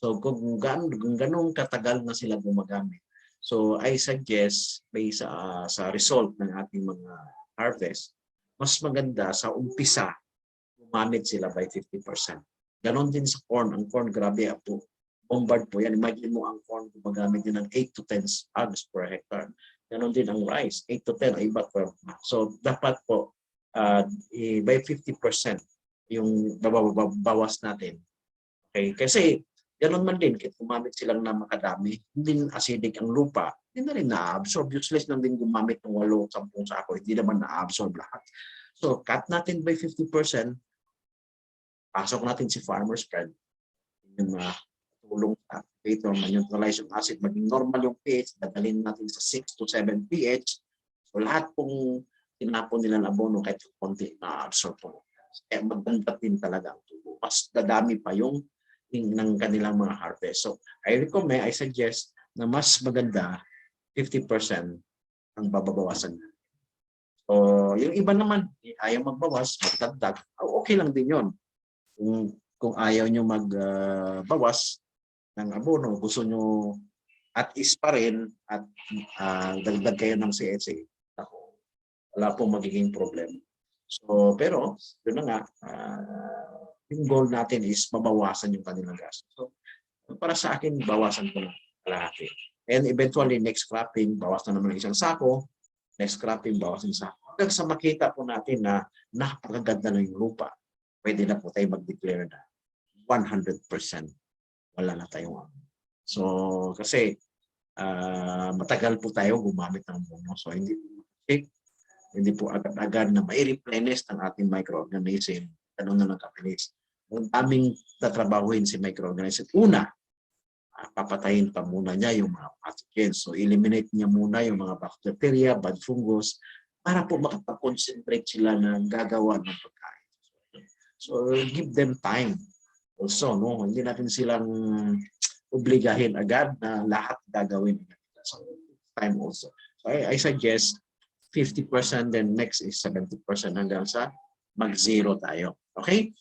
Speaker 1: So kung ganong katagal na sila gumagamit, so I suggest based sa result ng ating mga harvest, mas maganda sa umpisa, gumamit sila by 50%. Ganon din sa corn. Ang corn, grabe po. Bombard po yan. Imagine mo ang corn, gumagamit din ng 8 to 10 hogs per hectare. Ganon din ang rice, 8 to 10 ay iba 12. So dapat po by 50% yung bawas natin. Okay? Kasi ganon man din, kahit gumamit silang na makadami, hindi acidic ang lupa, hindi na rin na-absorb. Useless lang din gumamit ng 8-10 sako, hindi naman na-absorb lahat. So, cut natin by 50%, pasok natin si Farmer's Friend. Yung tulong sa activator, neutralize yung acid, maging normal yung pH, dadalhin natin sa 6 to 7 pH. So, lahat pong tinapon nila na abono, kahit konti na-absorb po. Kaya maganda din talaga ang tubo. Mas dadami pa yung ng kanilang mga harvest. So, I suggest na mas maganda 50% ang babawasan. So, yung iba naman, ayaw magbawas, magdagdag, okay lang din yun. Kung ayaw nyo magbawas ng abono, gusto nyo at is pa rin at dagdag kayo ng CSA, wala pong magiging problem. So, pero, yun na nga, yung goal natin is mabawasan yung kanilang gas. So, para sa akin, bawasan ko na kalahati. And eventually, next cropping, bawas na naman isang sako. Next cropping, bawas ng sako. Hanggang sa makita po natin na napakaganda na yung lupa, pwede na po tayo mag-declare na 100% wala na tayong abono. So, kasi matagal po tayo gumamit ng abono. So, hindi po agad-agad na mai-replenish ng ating microorganism. Ganun na nagkakalis. Ang daming tatrabahuin si microorganism. Una, papatayin pa muna niya yung mga pathogens. So, eliminate niya muna yung mga bacteria, bad fungus, para po makapag-concentrate sila na gagawa ng pagkain. So, give them time. Also, no, hindi natin silang obligahin agad na lahat gagawin. So, time also. So, I suggest 50%, then next is 70% hanggang sa mag-zero tayo. Okay?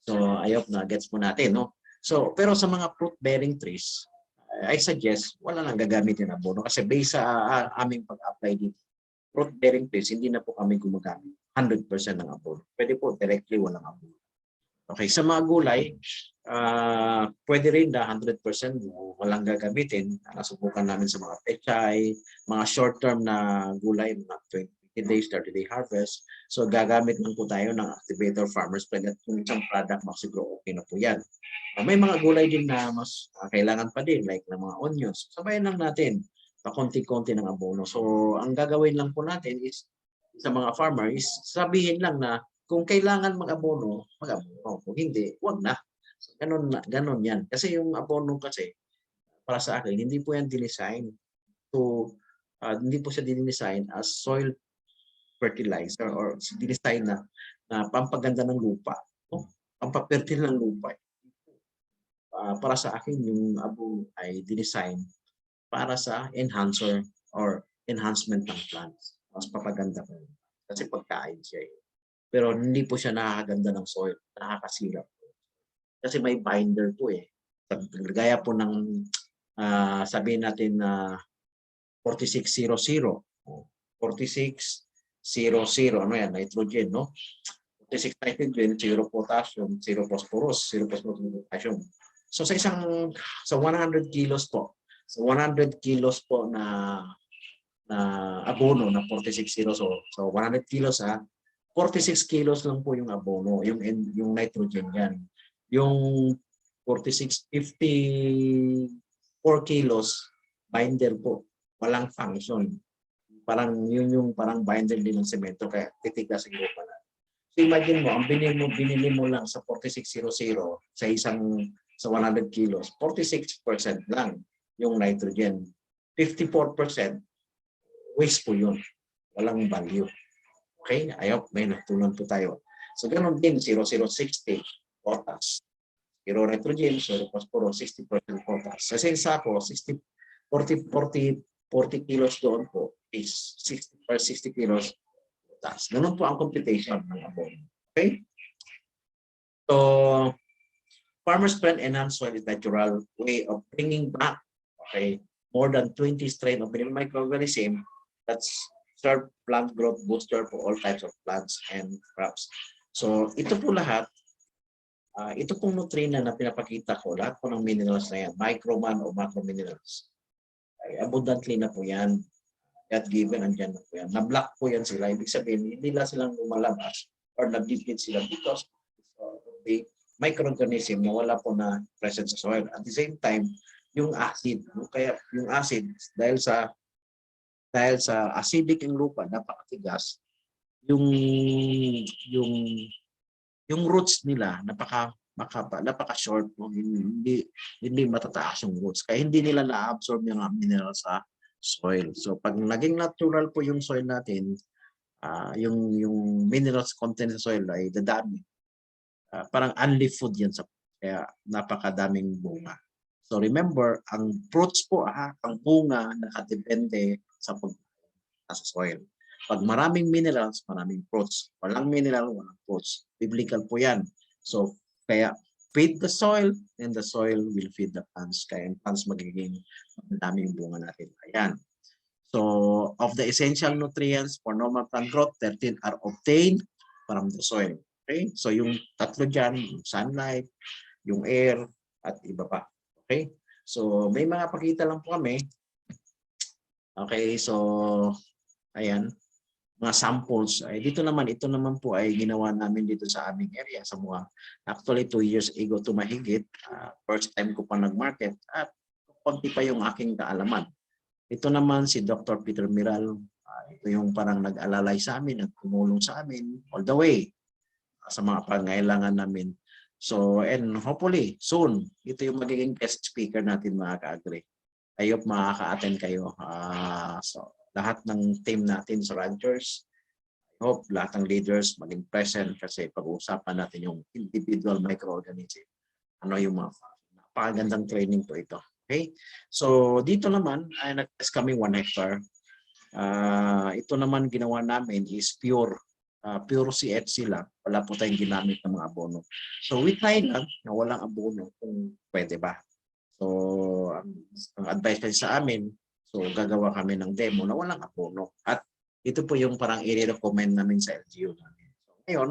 Speaker 1: So, ayok na gets mo natin, no? So, pero sa mga fruit-bearing trees, I suggest wala nang gagamitin ng abono kasi based sa aming pag-apply dito, fruit-bearing trees, hindi na po kami gumagamit 100% ng abono. Pwede po directly walang abono. Okay, sa mga gulay, pwede rin na 100% walang gagamitin. Nasubukan namin sa mga pechay, mga short-term na gulay, mga 20 days, 30-day harvest. So gagamit lang po tayo ng activator farmers spread at kung isang product siguro okay na po yan. May mga gulay din na mas kailangan pa din like ng mga onions. Sabayan lang natin pakonti-konti ng abono. So ang gagawin lang po natin is sa mga farmer is sabihin lang na kung kailangan mag-abono, mag-abono. Kung hindi, wag na. So, ganun yan. Kasi yung abono kasi, para sa akin, hindi po yan dinesign to, hindi po siya dinesign as soil fertilizer or dinesign na pampaganda ng lupa. No? Pampapertil ng lupa. Para sa akin, yung abono ay dinesign para sa enhancer or enhancement ng plants. Mas papaganda po. Kasi pagkain siya eh. Pero hindi po siya nakakaganda ng soil, nakakasira po. Kasi may binder po eh. Gaya po ng sabihin natin na 4600. 4600, ano yan, nitrogen, no? 46 nitrogen, 0 potassium, 0 phosphorus, 0 potassium. So sa 100 kilos po, sa 100 kilos po na abono na 4600, so 100 kilos 46 kilos lang po yung abono, yung nitrogen yan. Yung 54 kilos, binder po. Walang function. Parang yun yung parang binder din ng semento, kaya titigas yung lupa na. So imagine mo, ang binili mo lang sa 4600 sa 100 kilos, 46% lang yung nitrogen. 54% waste po yun. Walang value. Okay? Ayaw, may natulan po tayo. So, ganun din, 0060 potas. 0 nitrogen, 0 phosphorus, 60% potas. Sa isang sako, 40 kilos doon po is 60 kilos potas. Ganun po ang computation ng abono. Okay? So, farmers plan enhanced soil is natural way of bringing back, okay, more than 20 strain of microorganism that's serve plant growth booster for all types of plants and crops. So ito po lahat, ito pong nutrient na pinapakita ko, lahat po ng minerals na yan, micro man o macro minerals, ay abundantly na po yan. God given, andyan na po yan. Na-block po yan sila. Ibig sabihin, hindi na silang lumalabas or nabibit sila because of the microorganism na wala po na present sa soil. At the same time, yung acid. Kaya yung acid, dahil sa acidic yung lupa, napakatigas, yung roots nila napaka-short, hindi matataas yung roots. Kaya hindi nila na-absorb yung mineral sa soil. So pag naging natural po yung soil natin, yung minerals content sa soil ay dadami. Parang unleaf food yan kaya napakadaming bunga. So remember, ang fruits po, ang bunga nakadepende sa sa soil. Pag maraming minerals, maraming fruits. Walang mineral, walang fruits. Biblical po yan. So, kaya feed the soil and the soil will feed the plants. Kaya yung plants magiging daming bunga natin. Ayan. So, of the essential nutrients for normal plant growth, 13 are obtained from the soil. Okay? So, yung tatlo dyan, yung sunlight, yung air, at iba pa. Okay? So, may mga pakita lang po kami. Okay, so, ayan. mga samples. Ay, ito naman po ay ginawa namin dito sa aming area sa mga actually 2 years ago to mahigit. First time ko pa nag-market at konti pa yung aking kaalaman. Ito naman si Dr. Peter Miral. Ito yung parang nag-alalay sa amin, nagtumulong sa amin all the way sa mga pangailangan namin. So, and hopefully, soon, ito yung magiging guest speaker natin mga ka-agri. I hope makaka-attend kayo. So, lahat ng team natin sa ranchers, I hope lahat ng leaders maging present kasi pag-uusapan natin yung individual microorganism. Ano yung mga napakagandang training po ito. Okay? So, dito naman, ay nag-test kami 1 hectare. Ito naman ginawa namin is pure CHC lang. Wala po tayong ginamit ng mga abono. So we try lang na walang abono kung pwede ba. So ang advice kasi sa amin, so gagawa kami ng demo na walang abono. At ito po yung parang i-recommend namin sa LGU namin. So ngayon,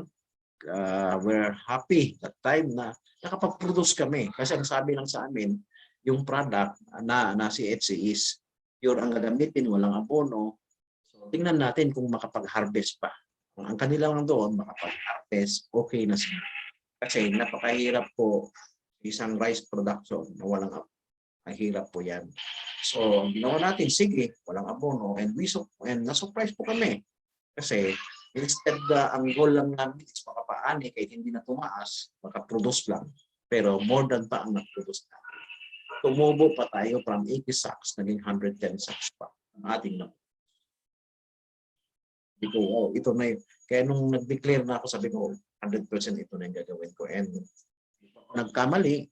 Speaker 1: we're happy that time na nakapag-produce kami. Kasi ang sabi lang sa amin, yung product na CHC is pure ang gagamitin, walang abono. So tingnan natin kung makapag-harvest pa. Ang kanila lang doon, makapag-harvest, okay na sila. Kasi napakahirap po isang rice production na walang abono. Ang hirap po yan. So, ginawa natin, sige, walang abono. And na-surprise po kami. Kasi, instead ang goal lang namin is makapaani kahit hindi na tumaas, makaproduce lang. Pero more than pa ang na-produce natin. Tumubo pa tayo from 80 sacks, naging 110 sacks pa ang ating na. Ito na yun. Kaya nung nag-declare na ako, sabi ko, 100% ito na yung gagawin ko. And nagkamali,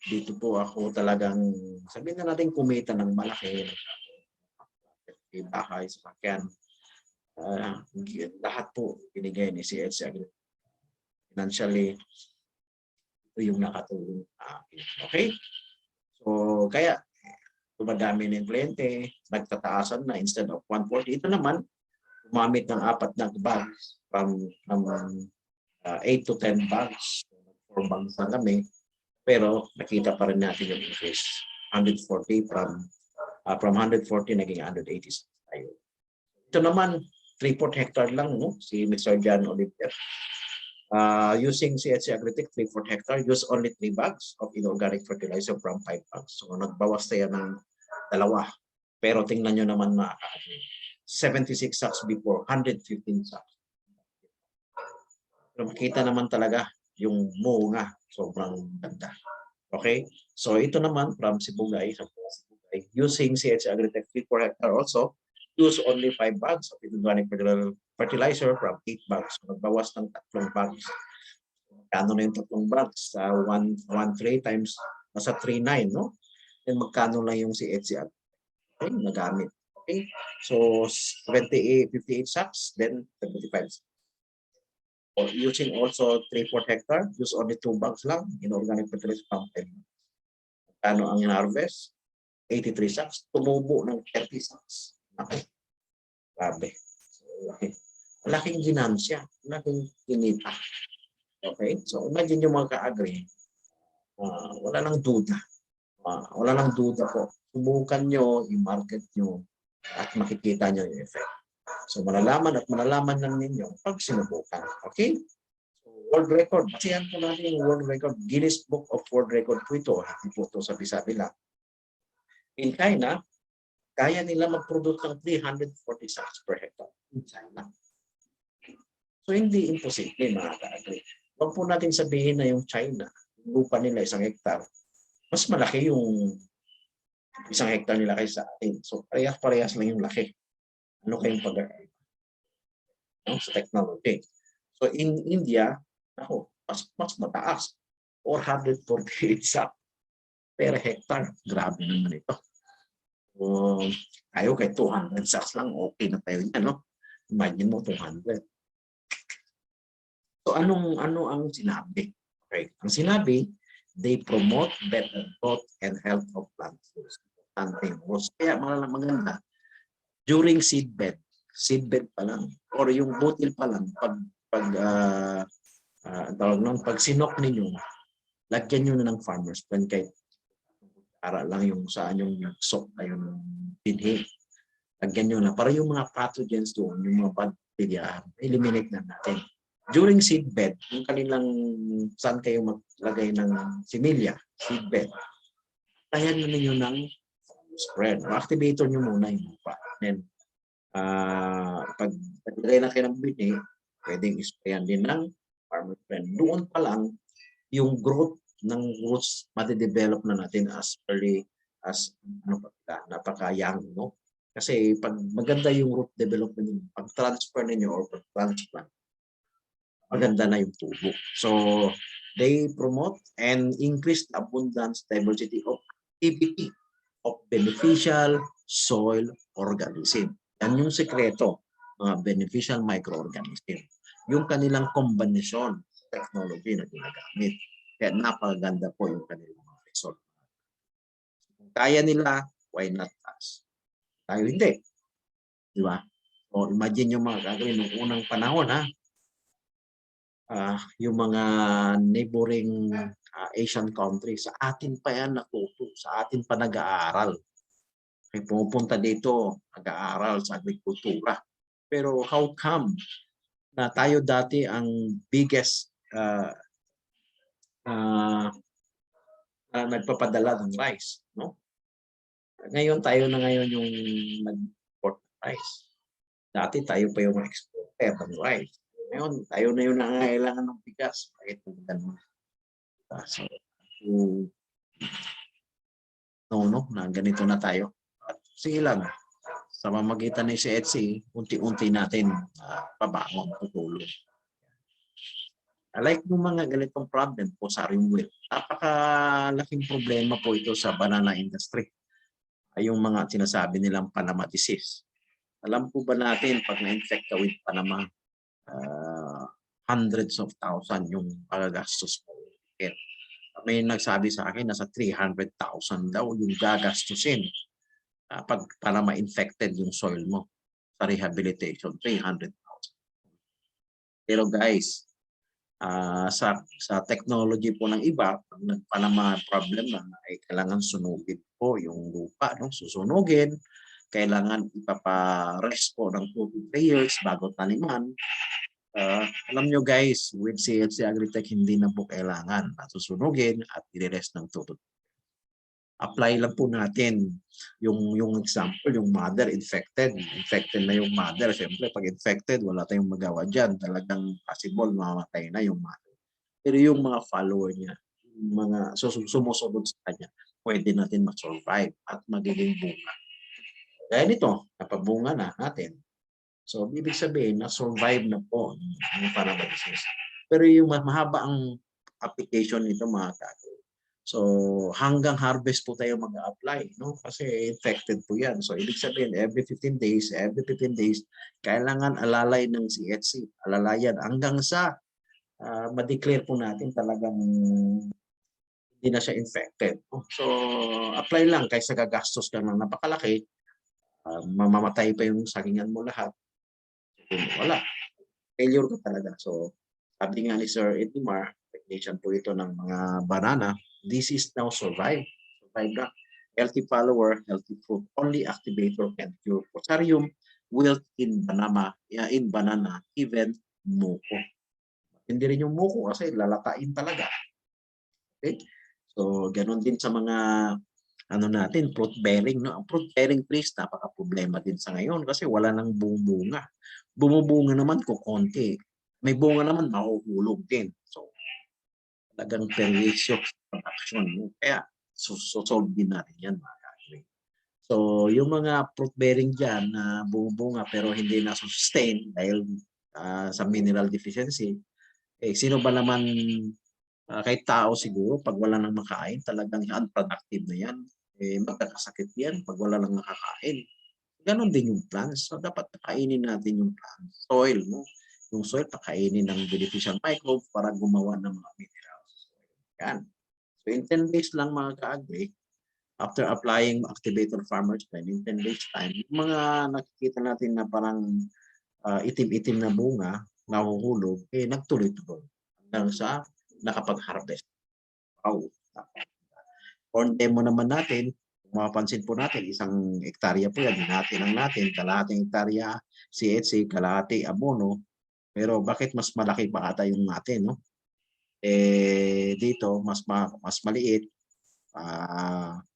Speaker 1: dito po ako talagang, sabihin na natin kumita ng malaki, bahay, sasakyan. Lahat po binigay ni CHC Agri. Financially, ito yung nakatulong akin. Okay? So, kaya, tumadami ng kliyente, nagtataasan na instead of 140. Ito naman, gumamit ng 4 na bags from 8 to 10 bags. 4 bags na kami. Pero nakita pa rin natin yung increase. 140 from 140 naging 180 tayo. Ito naman, 3/4 hectare lang, no? Si Mr. John Oliver. Using CHC Agritech, 3/4 hectare, use only 3 bags of inorganic fertilizer from 5 bags. So nagbawas tayo ng 2. Pero tingnan nyo naman mga ka-agri. 76 sacks before, 115 sacks. Pero makita naman talaga yung bunga, sobrang ganda. Okay? So ito naman from Sibugay, using CHC Agritech 3/4 hectare also, use only 5 bags of inorganic fertilizer from 8 bags. So nagbawas ng 3 bags. Magkano na yung 3 bags? 1.3 times, nasa 3.9, no? Then magkano lang yung CHC Agritech nagamit. Okay? So 58 sacks, then 75 sacks. Or using also 3/4 hectare, use only 2 bags lang, inorganic fertilizer from 10 bags. Magkano ang in-harvest? 83 sacks, tumubo ng 30 sacks. Okay. Grabe. So, laking ginansya, laking kinita. Okay? So imagine yung mga ka-agri, wala lang duda. Wala lang duda po. Subukan nyo, i-market nyo, at makikita nyo yung effect. So malalaman lang ninyo pag sinubukan. Okay? So, world record. Basihan po natin yung world record. Guinness Book of World Record po ito. Hindi po ito sabi-sabi lang. In China, kaya nila mag-produce ng 340 sacks per hectare. In China. So hindi imposible mga ka-agri. Huwag po natin sabihin na yung China, yung lupa nila 1 hectare, mas malaki yung 1 hectare nila kaysa atin. So parehas-parehas lang yung laki. Ano kayong pag-aaral? No? Sa technology. So in India, mas mataas. 448 sacks per hectare. Grabe naman ito. Tayo kay 200 sacks lang, okay na tayo yan, no? Imagine mo 200. So ano ang sinabi? Okay. Ang sinabi, they promote better growth and health of plants. Kaya maganda, during seedbed pa lang, or yung butil pa lang, pag sinok ninyo, lagyan nyo na ng farmer's plan kahit para lang yung saan yung sok ayun binhi. Lagyan nyo na. Para yung mga pathogens doon, yung mga bacteria, eliminate na natin. During seedbed, yung kanilang saan kayo maglagay ng similya, seedbed, tayan na ninyo ng spread. Activator nyo muna yung lupa. Then, pag naglagay na kayo ng bini, pwedeng sprayan din ng farmer friend. Doon pa lang, yung growth ng roots mati-develop na natin as early as napaka-young, no? Kasi pag maganda yung root development, pag-transfer ninyo or pag-transplant, maganda na yung tubo. So, they promote and increase the abundance, diversity of activity of beneficial soil organism. Yan yung sekreto, mga beneficial microorganism. Yung kanilang kombinasyon technology na ginagamit. Kaya napakaganda po yung kanilang mga result. Kung kaya nila, why not us? Tayo hindi. Di ba? So imagine yung mga gagawin ng unang panahon, yung mga neighboring Asian countries, sa atin pa yan natuto, sa atin pa nag-aaral. May pumupunta dito, nag-aaral sa agrikultura. Pero how come na tayo dati ang biggest nagpapadala ng rice, no? Ngayon tayo na ngayon yung nag-export ng rice. Dati tayo pa yung exporter ng rice. Ngayon tayo na yung nangangailangan ng bigas. Bakit po ganun? So, na ganito na tayo. At sige lang, sa mamagitan ni si Etsy, unti-unti natin pabangon, tutulong. Like yung mga ganitong problem po sa rimwheel, napakalaking problema po ito sa banana industry. Ay yung mga sinasabi nilang Panama disease. Alam po ba natin pag na-infect ka with Panama, hundreds of thousands yung pagagastos po. May nagsabi sa akin nasa 300,000 daw yung gagastusin pag para ma-infected yung soil mo sa rehabilitation, 300,000. Pero guys, sa technology po ng iba, pag nagpanama problem na ay kailangan sunugin po yung lupa, no? Susunugin, kailangan ipapa-rest po ng 2 to 3 years bago taniman. Alam nyo guys, with CHC Agritech, hindi na po kailangan susunugin at i-rest ng 2 to 3 years. Apply lang po natin yung example, yung mother infected na yung mother. Siyempre, pag infected, wala tayong magawa dyan. Talagang possible, mamamatay na yung mother. Pero yung mga follower niya, yung mga sumusunod sa kanya, pwede natin ma-survive at magiging bunga. Kaya nito, napabunga na natin. So, ibig sabihin, na-survive na po yung Panama disease. Pero yung mahaba ang application nito mga kagawin. So, hanggang harvest po tayo mag-a-apply, no? Kasi infected po yan. So, ibig sabihin, every 15 days, kailangan alalay ng CHC. Alalayan hanggang sa ma-declare po natin talagang hindi na siya infected. So, apply lang kaysa gagastos ka ng napakalaki, mamamatay pa yung sagingan mo lahat. Wala. Failure ka talaga. So, sabi nga ni Sir Edmar, technician po ito ng mga banana, this is now survive. Survive na. Healthy follower, healthy fruit. Only activator can cure Fusarium wilt in banana, even muko. Hindi rin yung muko kasi lalatain talaga. Okay? So, ganun din sa mga natin, fruit bearing. No? Ang fruit bearing trees, napaka-problema din sa ngayon kasi wala nang bunga. Bumubunga naman kung konti. May bunga naman, mahuhulog din. So, talagang perwisyo production. Kaya, solve din natin yan. So, yung mga fruit bearing dyan na bumubunga pero hindi na sustain dahil sa mineral deficiency, sino ba naman kahit tao siguro, pag wala nang makain, talagang unproductive na yan. Magkakasakit yan pag wala nang nakakain. Ganon din yung plants. So, dapat pakainin natin yung plants. Soil, no? Yung soil, pakainin ng beneficial microbes para gumawa ng mga minerals. Yan. So, in 10 days lang mga ka-agri, after applying activator farmers plan, in 10 days time, yung mga nakikita natin na parang itim-itim na bunga, nahuhulog, nagtuloy-tuloy hanggang sa nakapag-harvest. Wow. Corn demo naman natin, Kung mapapansin po natin, isang hektarya po yan, hinati lang natin, kalahating hektarya CHC, kalahati abono, pero bakit mas malaki pa ata yung natin, no? Dito, mas maliit,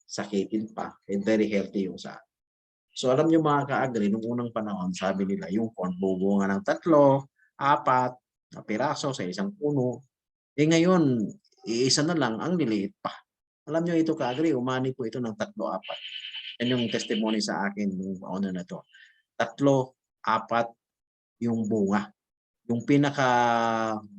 Speaker 1: sakitin pa, and very healthy yung sa. So alam niyo mga ka-agri, nung unang panahon, sabi nila yung corn bubunga ng 3, 4 na piraso sa isang puno. Ngayon, iisa na lang, ang liliit pa. Alam niyo ito ka-agri, umani po ito ng 3, 4. Yan yung testimony sa akin nung ano na to. 3, 4 yung bunga. Yung pinaka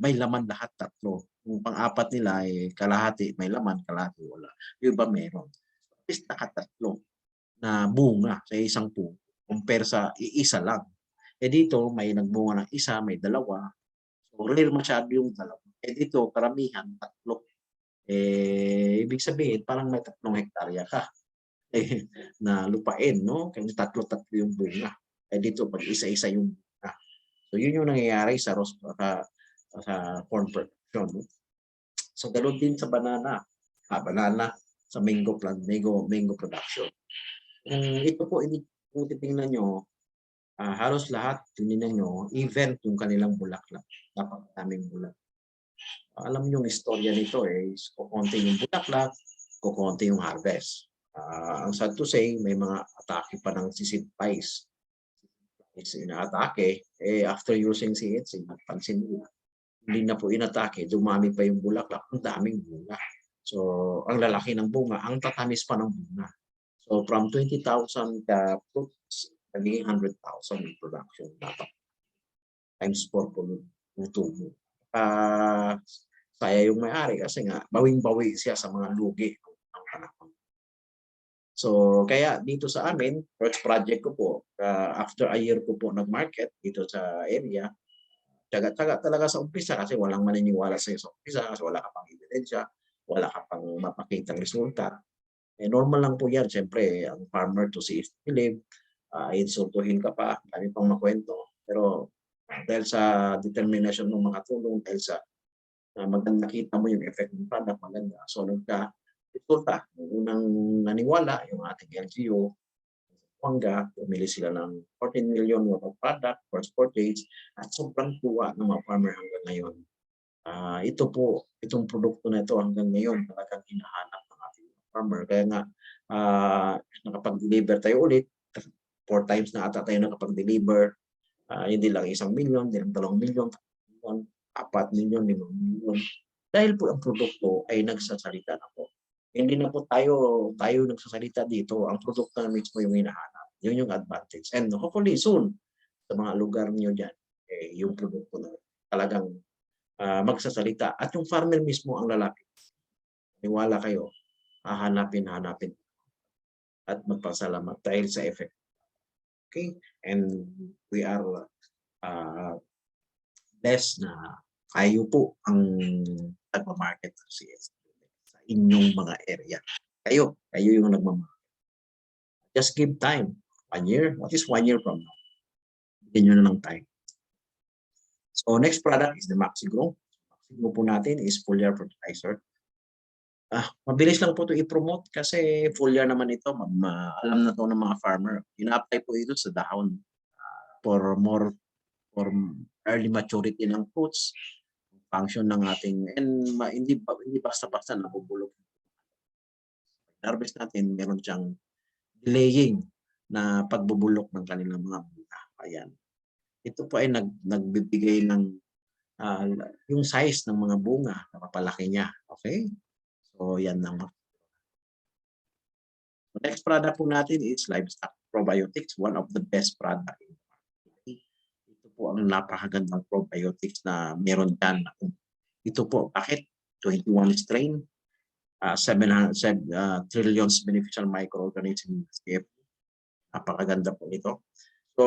Speaker 1: may laman lahat 3. Yung pang-apat nila ay kalahati may laman, kalahati wala. Yung iba meron. At least naka-3 na bunga sa isang puno compare sa iisa lang. Dito may nagbunga ng isa, may 2. So rare masyado yung 2. Dito karamihan 3. Ibig sabihin parang may 3 hektarya ka na lupain, no? Kasi 3 yung bunga. Dito pag isa-isa yung bunga. So yun yung nangyayari sa corn production, no? So ganoon din sa banana. Banana sa mango plant, mango production. Ito po, kung titingnan nyo, halos lahat, tingnan nyo, event yung kanilang bulaklak. Napakadaming bulak. Alam nyo yung istorya nito kukonti yung bulaklak, kukonti yung harvest. Ang sad to say, may mga atake pa ng sisid flies. Ina-atake, after using CHC, nagpansin nila. Hindi na po inatake, dumami pa yung bulaklak, ang daming bunga. So, ang lalaki ng bunga, ang tatamis pa ng bunga. So, from 20,000 ka fruits, naging 100,000 in production. Dapat times 4 po yung tubo. Saya yung may-ari kasi nga, bawing-bawi siya sa mga lugi ng panahon. So, kaya dito sa amin, first project ko po, after a year ko po nag-market dito sa area, tsaga-tsaga talaga sa umpisa kasi walang maniniwala sa'yo sa umpisa kasi wala ka pang ebidensya, wala ka pang mapakitang resulta. Normal lang po yan. Siyempre, ang farmer to see if believe, insultuhin ka pa, dami pang makwento. Pero dahil sa determination ng mga tulong, dahil sa maganda nakita mo yung effect ng product, maganda. So, resulta. Yung unang naniwala, yung ating LGU, Wanga, pumili sila ng 14 million worth of product, first purchase, at sobrang tuwa ng mga farmer hanggang ngayon. Itong produkto na ito hanggang ngayon talagang hinahanap ng ating farmer. Kaya nga, nakapag-deliver tayo ulit, 4 times na ata tayo nakapag-deliver, hindi lang 1 million, hindi lang 2 million, 4 million, 5 million. Dahil po ang produkto ay nagsasalita na po. Hindi na po tayo nagsasalita dito, ang produkto na mismo yung hinahanap. Yun yung advantage. And hopefully soon, sa mga lugar niyo dyan, yung produkto na talagang magsasalita. At yung farmer mismo ang lalapit. Niwala kayo, hanapin at magpasalamat dahil sa effect. Okay? And we are blessed na kayo po ang nagmamarket ng CS sa inyong mga area. Kayo yung nagmamarket. Just give time. 1 year? What is 1 year from now? Bigyan nyo na ng time. So next product is the Maxigrow. Maxigrow po natin is foliar fertilizer. Mabilis lang po ito i-promote kasi foliar naman ito. Alam na to ng mga farmer. Ina-apply po ito sa dahon for early maturity ng fruits, function ng ating, and hindi basta-basta nabubulok. Harvest natin, meron siyang delaying na pagbubulok ng kanilang mga bunga. Ayan. Ito po ay nagbibigay ng yung size ng mga bunga, napapalaki niya. Okay? So, yan naman. The next product po natin is livestock probiotics, one of the best product. Ito po ang napakagandang probiotics na meron dyan. Ito po, bakit? 21 strain, 7 trillions beneficial microorganisms. Napakaganda po ito. So,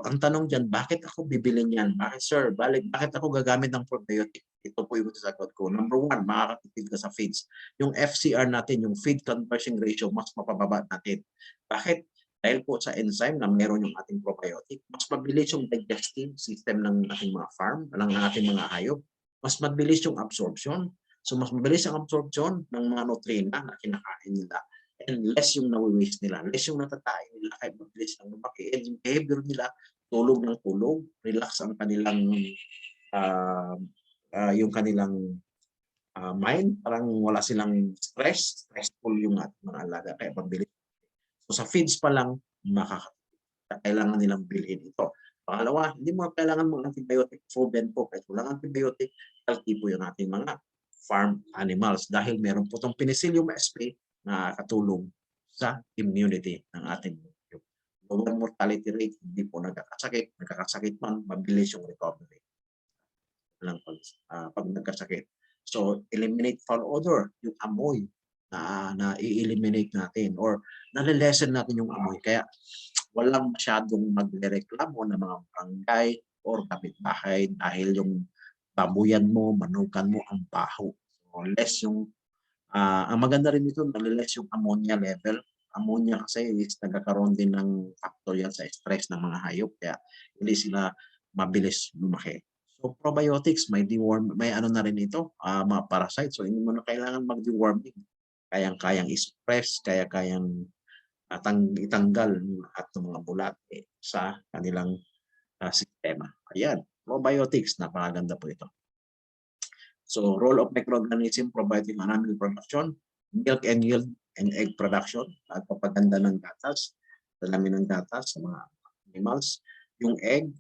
Speaker 1: ang tanong dyan, bakit ako bibilin yan? Bakit sir? Bakit ako gagamit ng probiotic? Ito po yung sagot ko. Number 1, makakatipid ka sa feeds. Yung FCR natin, yung feed conversion ratio, mas mapababa natin. Bakit? Dahil po sa enzyme na meron yung ating probiotic, mas mabilis yung digestive system ng ating mga farm, ng ating mga hayop. Mas mabilis yung absorption. So, mas mabilis ang absorption ng mga nutrient na kinakain nila. and less yung nawi-waste nila, less yung natatay nila kahit mabilis lang lumaki. And yung behavior nila, tulog ng tulog, relax ang kanilang yung kanilang mind, parang wala silang stressful yung mga alaga kaya mabilis. So sa feeds pa lang, kailangan nilang bilhin ito. Pangalawa, hindi mo kailangan mga antibiotic, proven po. Kahit walang antibiotic, healthy po yung ating mga farm animals dahil meron po itong Penicillium sp na katulong sa immunity ng ating lower mortality rate, hindi po nagkakasakit man, mabilis yung recovery lang pag nagkasakit. So, eliminate foul odor, yung amoy na i-eliminate natin or nalilesen natin yung amoy. Kaya walang masyadong magre-reklamo ng mga barangay or kapitbahay dahil yung babuyan mo, manukan mo ang baho. So, less yung, ang maganda rin dito, naliless yung ammonia level. Ammonia kasi is nagkakaroon din ng factor yan sa stress ng mga hayop. Kaya hindi sila mabilis lumaki. So probiotics, may deworm, may ano na rin ito, mga parasites. So hindi mo na kailangan mag-deworming. Kayang-kayang i-suppress, kayang itanggal at ng mga bulate sa kanilang sistema. Ayan, probiotics, napakaganda po ito. So role of microorganism providing animal production, milk and yield and egg production, at papaganda ng gatas, dami ng gatas sa mga animals. Yung egg,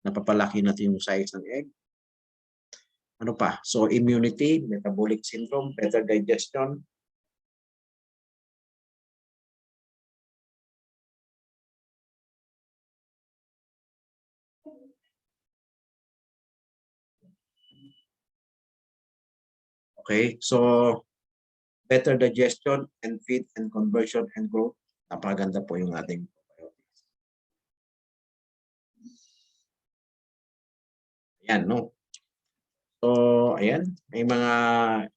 Speaker 1: napapalaki natin yung size ng egg. Ano pa? So immunity, metabolic syndrome, better digestion. Okay, so better digestion and feed and conversion and growth. Napakaganda po yung ating probiotics. Ayan, no? So, ayan, may mga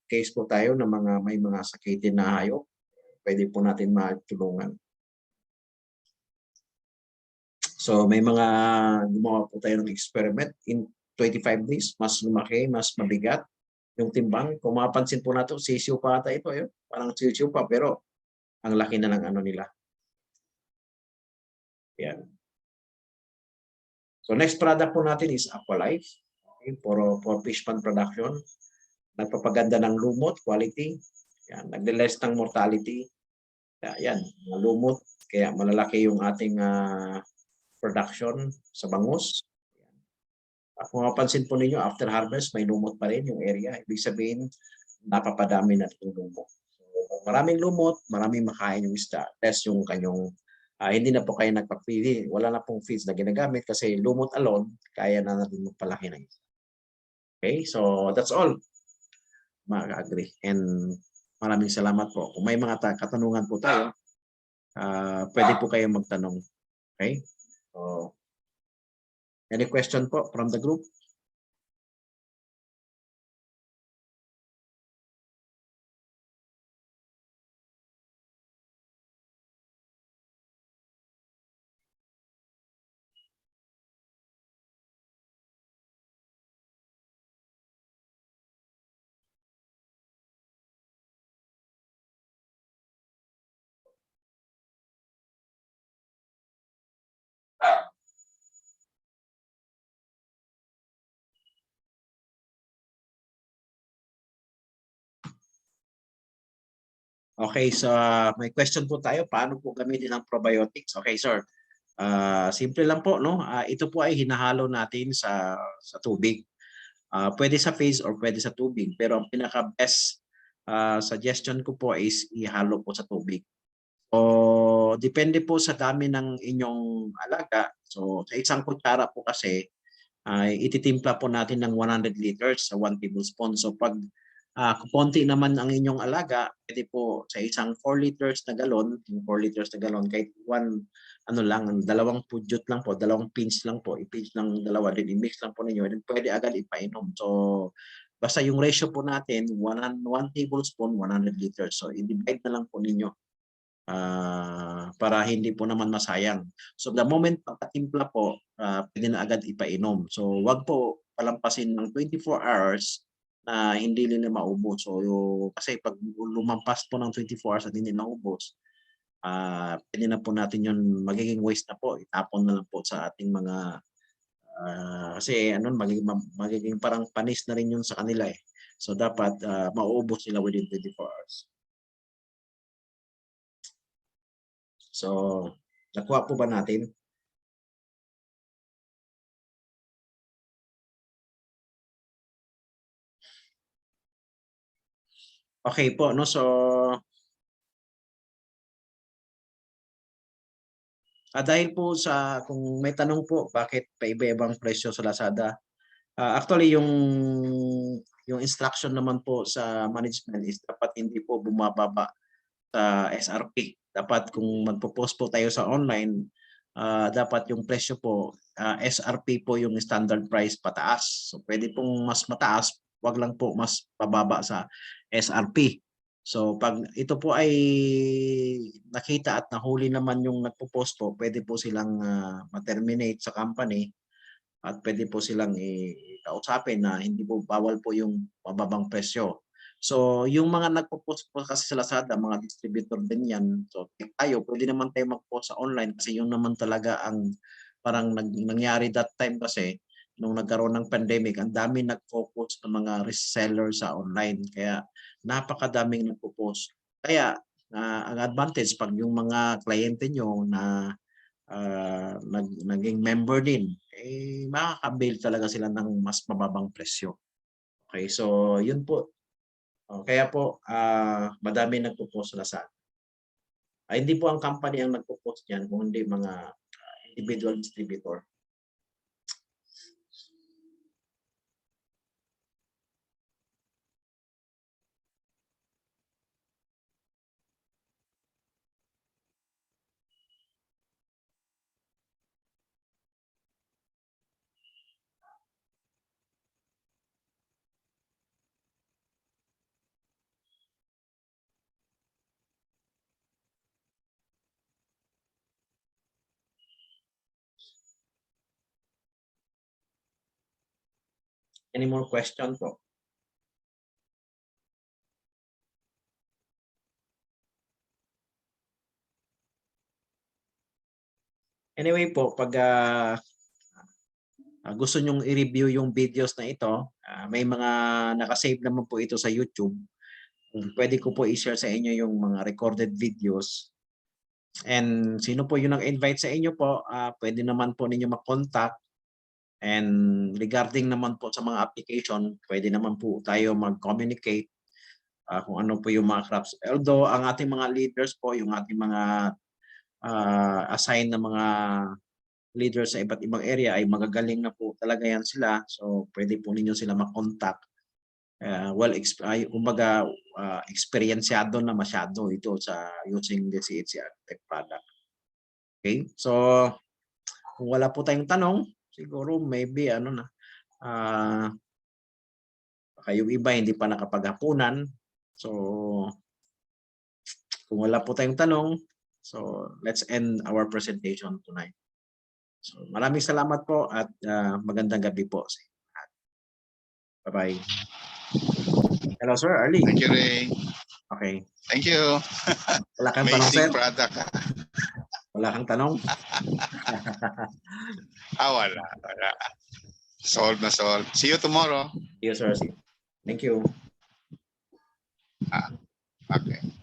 Speaker 1: case po tayo na may mga sakitin na hayop. Pwede po natin matulungan. So, may mga gumawa po tayo ng experiment. In 25 days, mas lumaki, mas mabigat yung timbang. Kung mapansin po natin, sisiw pa ata ito. Yun. Parang sisiw pa, pero ang laki na ng ano nila. Ayan. So, next product po natin is Aqualife. Okay, for fish pond production. Nagpapaganda ng lumot, quality. Yan, nagle-less ng mortality. Yan, lumot. Kaya malalaki yung ating production sa bangus. Kung mapansin po ninyo, after harvest, may lumot pa rin yung area. Ibig sabihin, napapadami natin yung lumot. So, maraming lumot, maraming makain yung isda. Less yung kanyang, hindi na po kayo nagpapili. Wala na pong feeds na ginagamit kasi lumot alone, kaya na natin magpalaki ng isda. Okay, so that's all. Mag-agree. And maraming salamat po. Kung may mga katanungan po tayo, pwede po kayo magtanong. Okay? So, any question po from the group? Okay, so may question po tayo. Paano po gamitin ang probiotics? Okay, sir. Simple lang po, no? Ito po ay hinahalo natin sa tubig. Pwede sa phase or pwede sa tubig. Pero ang pinaka-best suggestion ko po is ihalo po sa tubig. So, depende po sa dami ng inyong alaga. So, sa isang kutsara po kasi, ititimpla po natin ng 100 liters sa 1 tablespoon. So, pag konti naman ang inyong alaga, pwede po sa isang 4 liters na galon, yung 4 liters na galon, kahit dalawang pudyot lang po, dalawang pinch lang po, i-pinch ng dalawa, din i-mix lang po ninyo, then pwede agad ipainom. So, basta yung ratio po natin, 1 tablespoon, 100 liters. So, i-divide na lang po ninyo para hindi po naman masayang. So, the moment pagkatimpla po, pwede na agad ipainom. So, wag po palampasin ng 24 hours na hindi nila maubos. So kasi pag lumampas po ng 24 hours at hindi naubos, pwede na po natin yun, magiging waste na po, itapon na lang po sa ating mga kasi ano, magiging parang panis na rin yun sa kanila eh. So dapat mauubos sila within 24 hours. So nakuha po ba natin? Okay po, no? So dahil po sa kung may tanong po bakit paiba-ibang presyo sa Lazada. Actually yung instruction naman po sa management is dapat hindi po bumababa sa SRP. Dapat kung magpo-post po tayo sa online, dapat yung presyo po SRP po yung standard price pataas. So pwede pong mas mataas, wag lang po mas pababa sa SRP. So pag ito po ay nakita at nahuli naman yung nagpo-post po, pwede po silang ma-terminate sa company at pwede po silang kausapin na hindi po bawal po yung mababang presyo. So yung mga nagpo-post po kasi sa Lazada, mga distributor din yan. So tayo, pwede naman tayo mag-post sa online kasi yun naman talaga ang parang nangyari that time kasi nung nagkaroon ng pandemic, ang dami nag-focus ng mga reseller sa online. Kaya napakadaming nagpo-post. Kaya ang advantage pag yung mga kliyente nyo na naging member din, makaka-avail talaga sila ng mas mababang presyo. Okay, so yun po. Kaya po, madami nagpo-post na sa hindi po ang company ang nagpo-post niyan, kundi mga individual distributor. Any more question po? Anyway po, pag gusto nyong i-review yung videos na ito, may mga nakasave naman po ito sa YouTube. Pwede ko po i-share sa inyo yung mga recorded videos. And sino po yung nag-invite sa inyo po, pwede naman po ninyo mag-contact. And regarding naman po sa mga application, pwede naman po tayo mag-communicate kung ano po yung mga crops. Although ang ating mga leaders po, yung ating mga assigned na mga leaders sa iba't ibang area ay magagaling na po talaga yan sila. So pwede po ninyo sila mag-contact. Kumbaga, eksperyensyado na masyado ito sa using the CHC Agtech product. Okay? So kung wala po tayong tanong, siguro maybe ano na, baka yung iba hindi pa nakapaghapunan. So kung wala po tayong tanong, so let's end our presentation tonight. So maraming salamat po at magandang gabi po. Bye-bye. Hello sir, Arlie.
Speaker 2: Thank you, Ray.
Speaker 1: Okay.
Speaker 2: Thank you.
Speaker 1: Wala kang tanong, sir?
Speaker 2: Amazing product.
Speaker 1: Wala kang tanong?
Speaker 2: Wala. Solve na solve. See you tomorrow.
Speaker 1: Yes, sir. Thank you.
Speaker 2: Okay.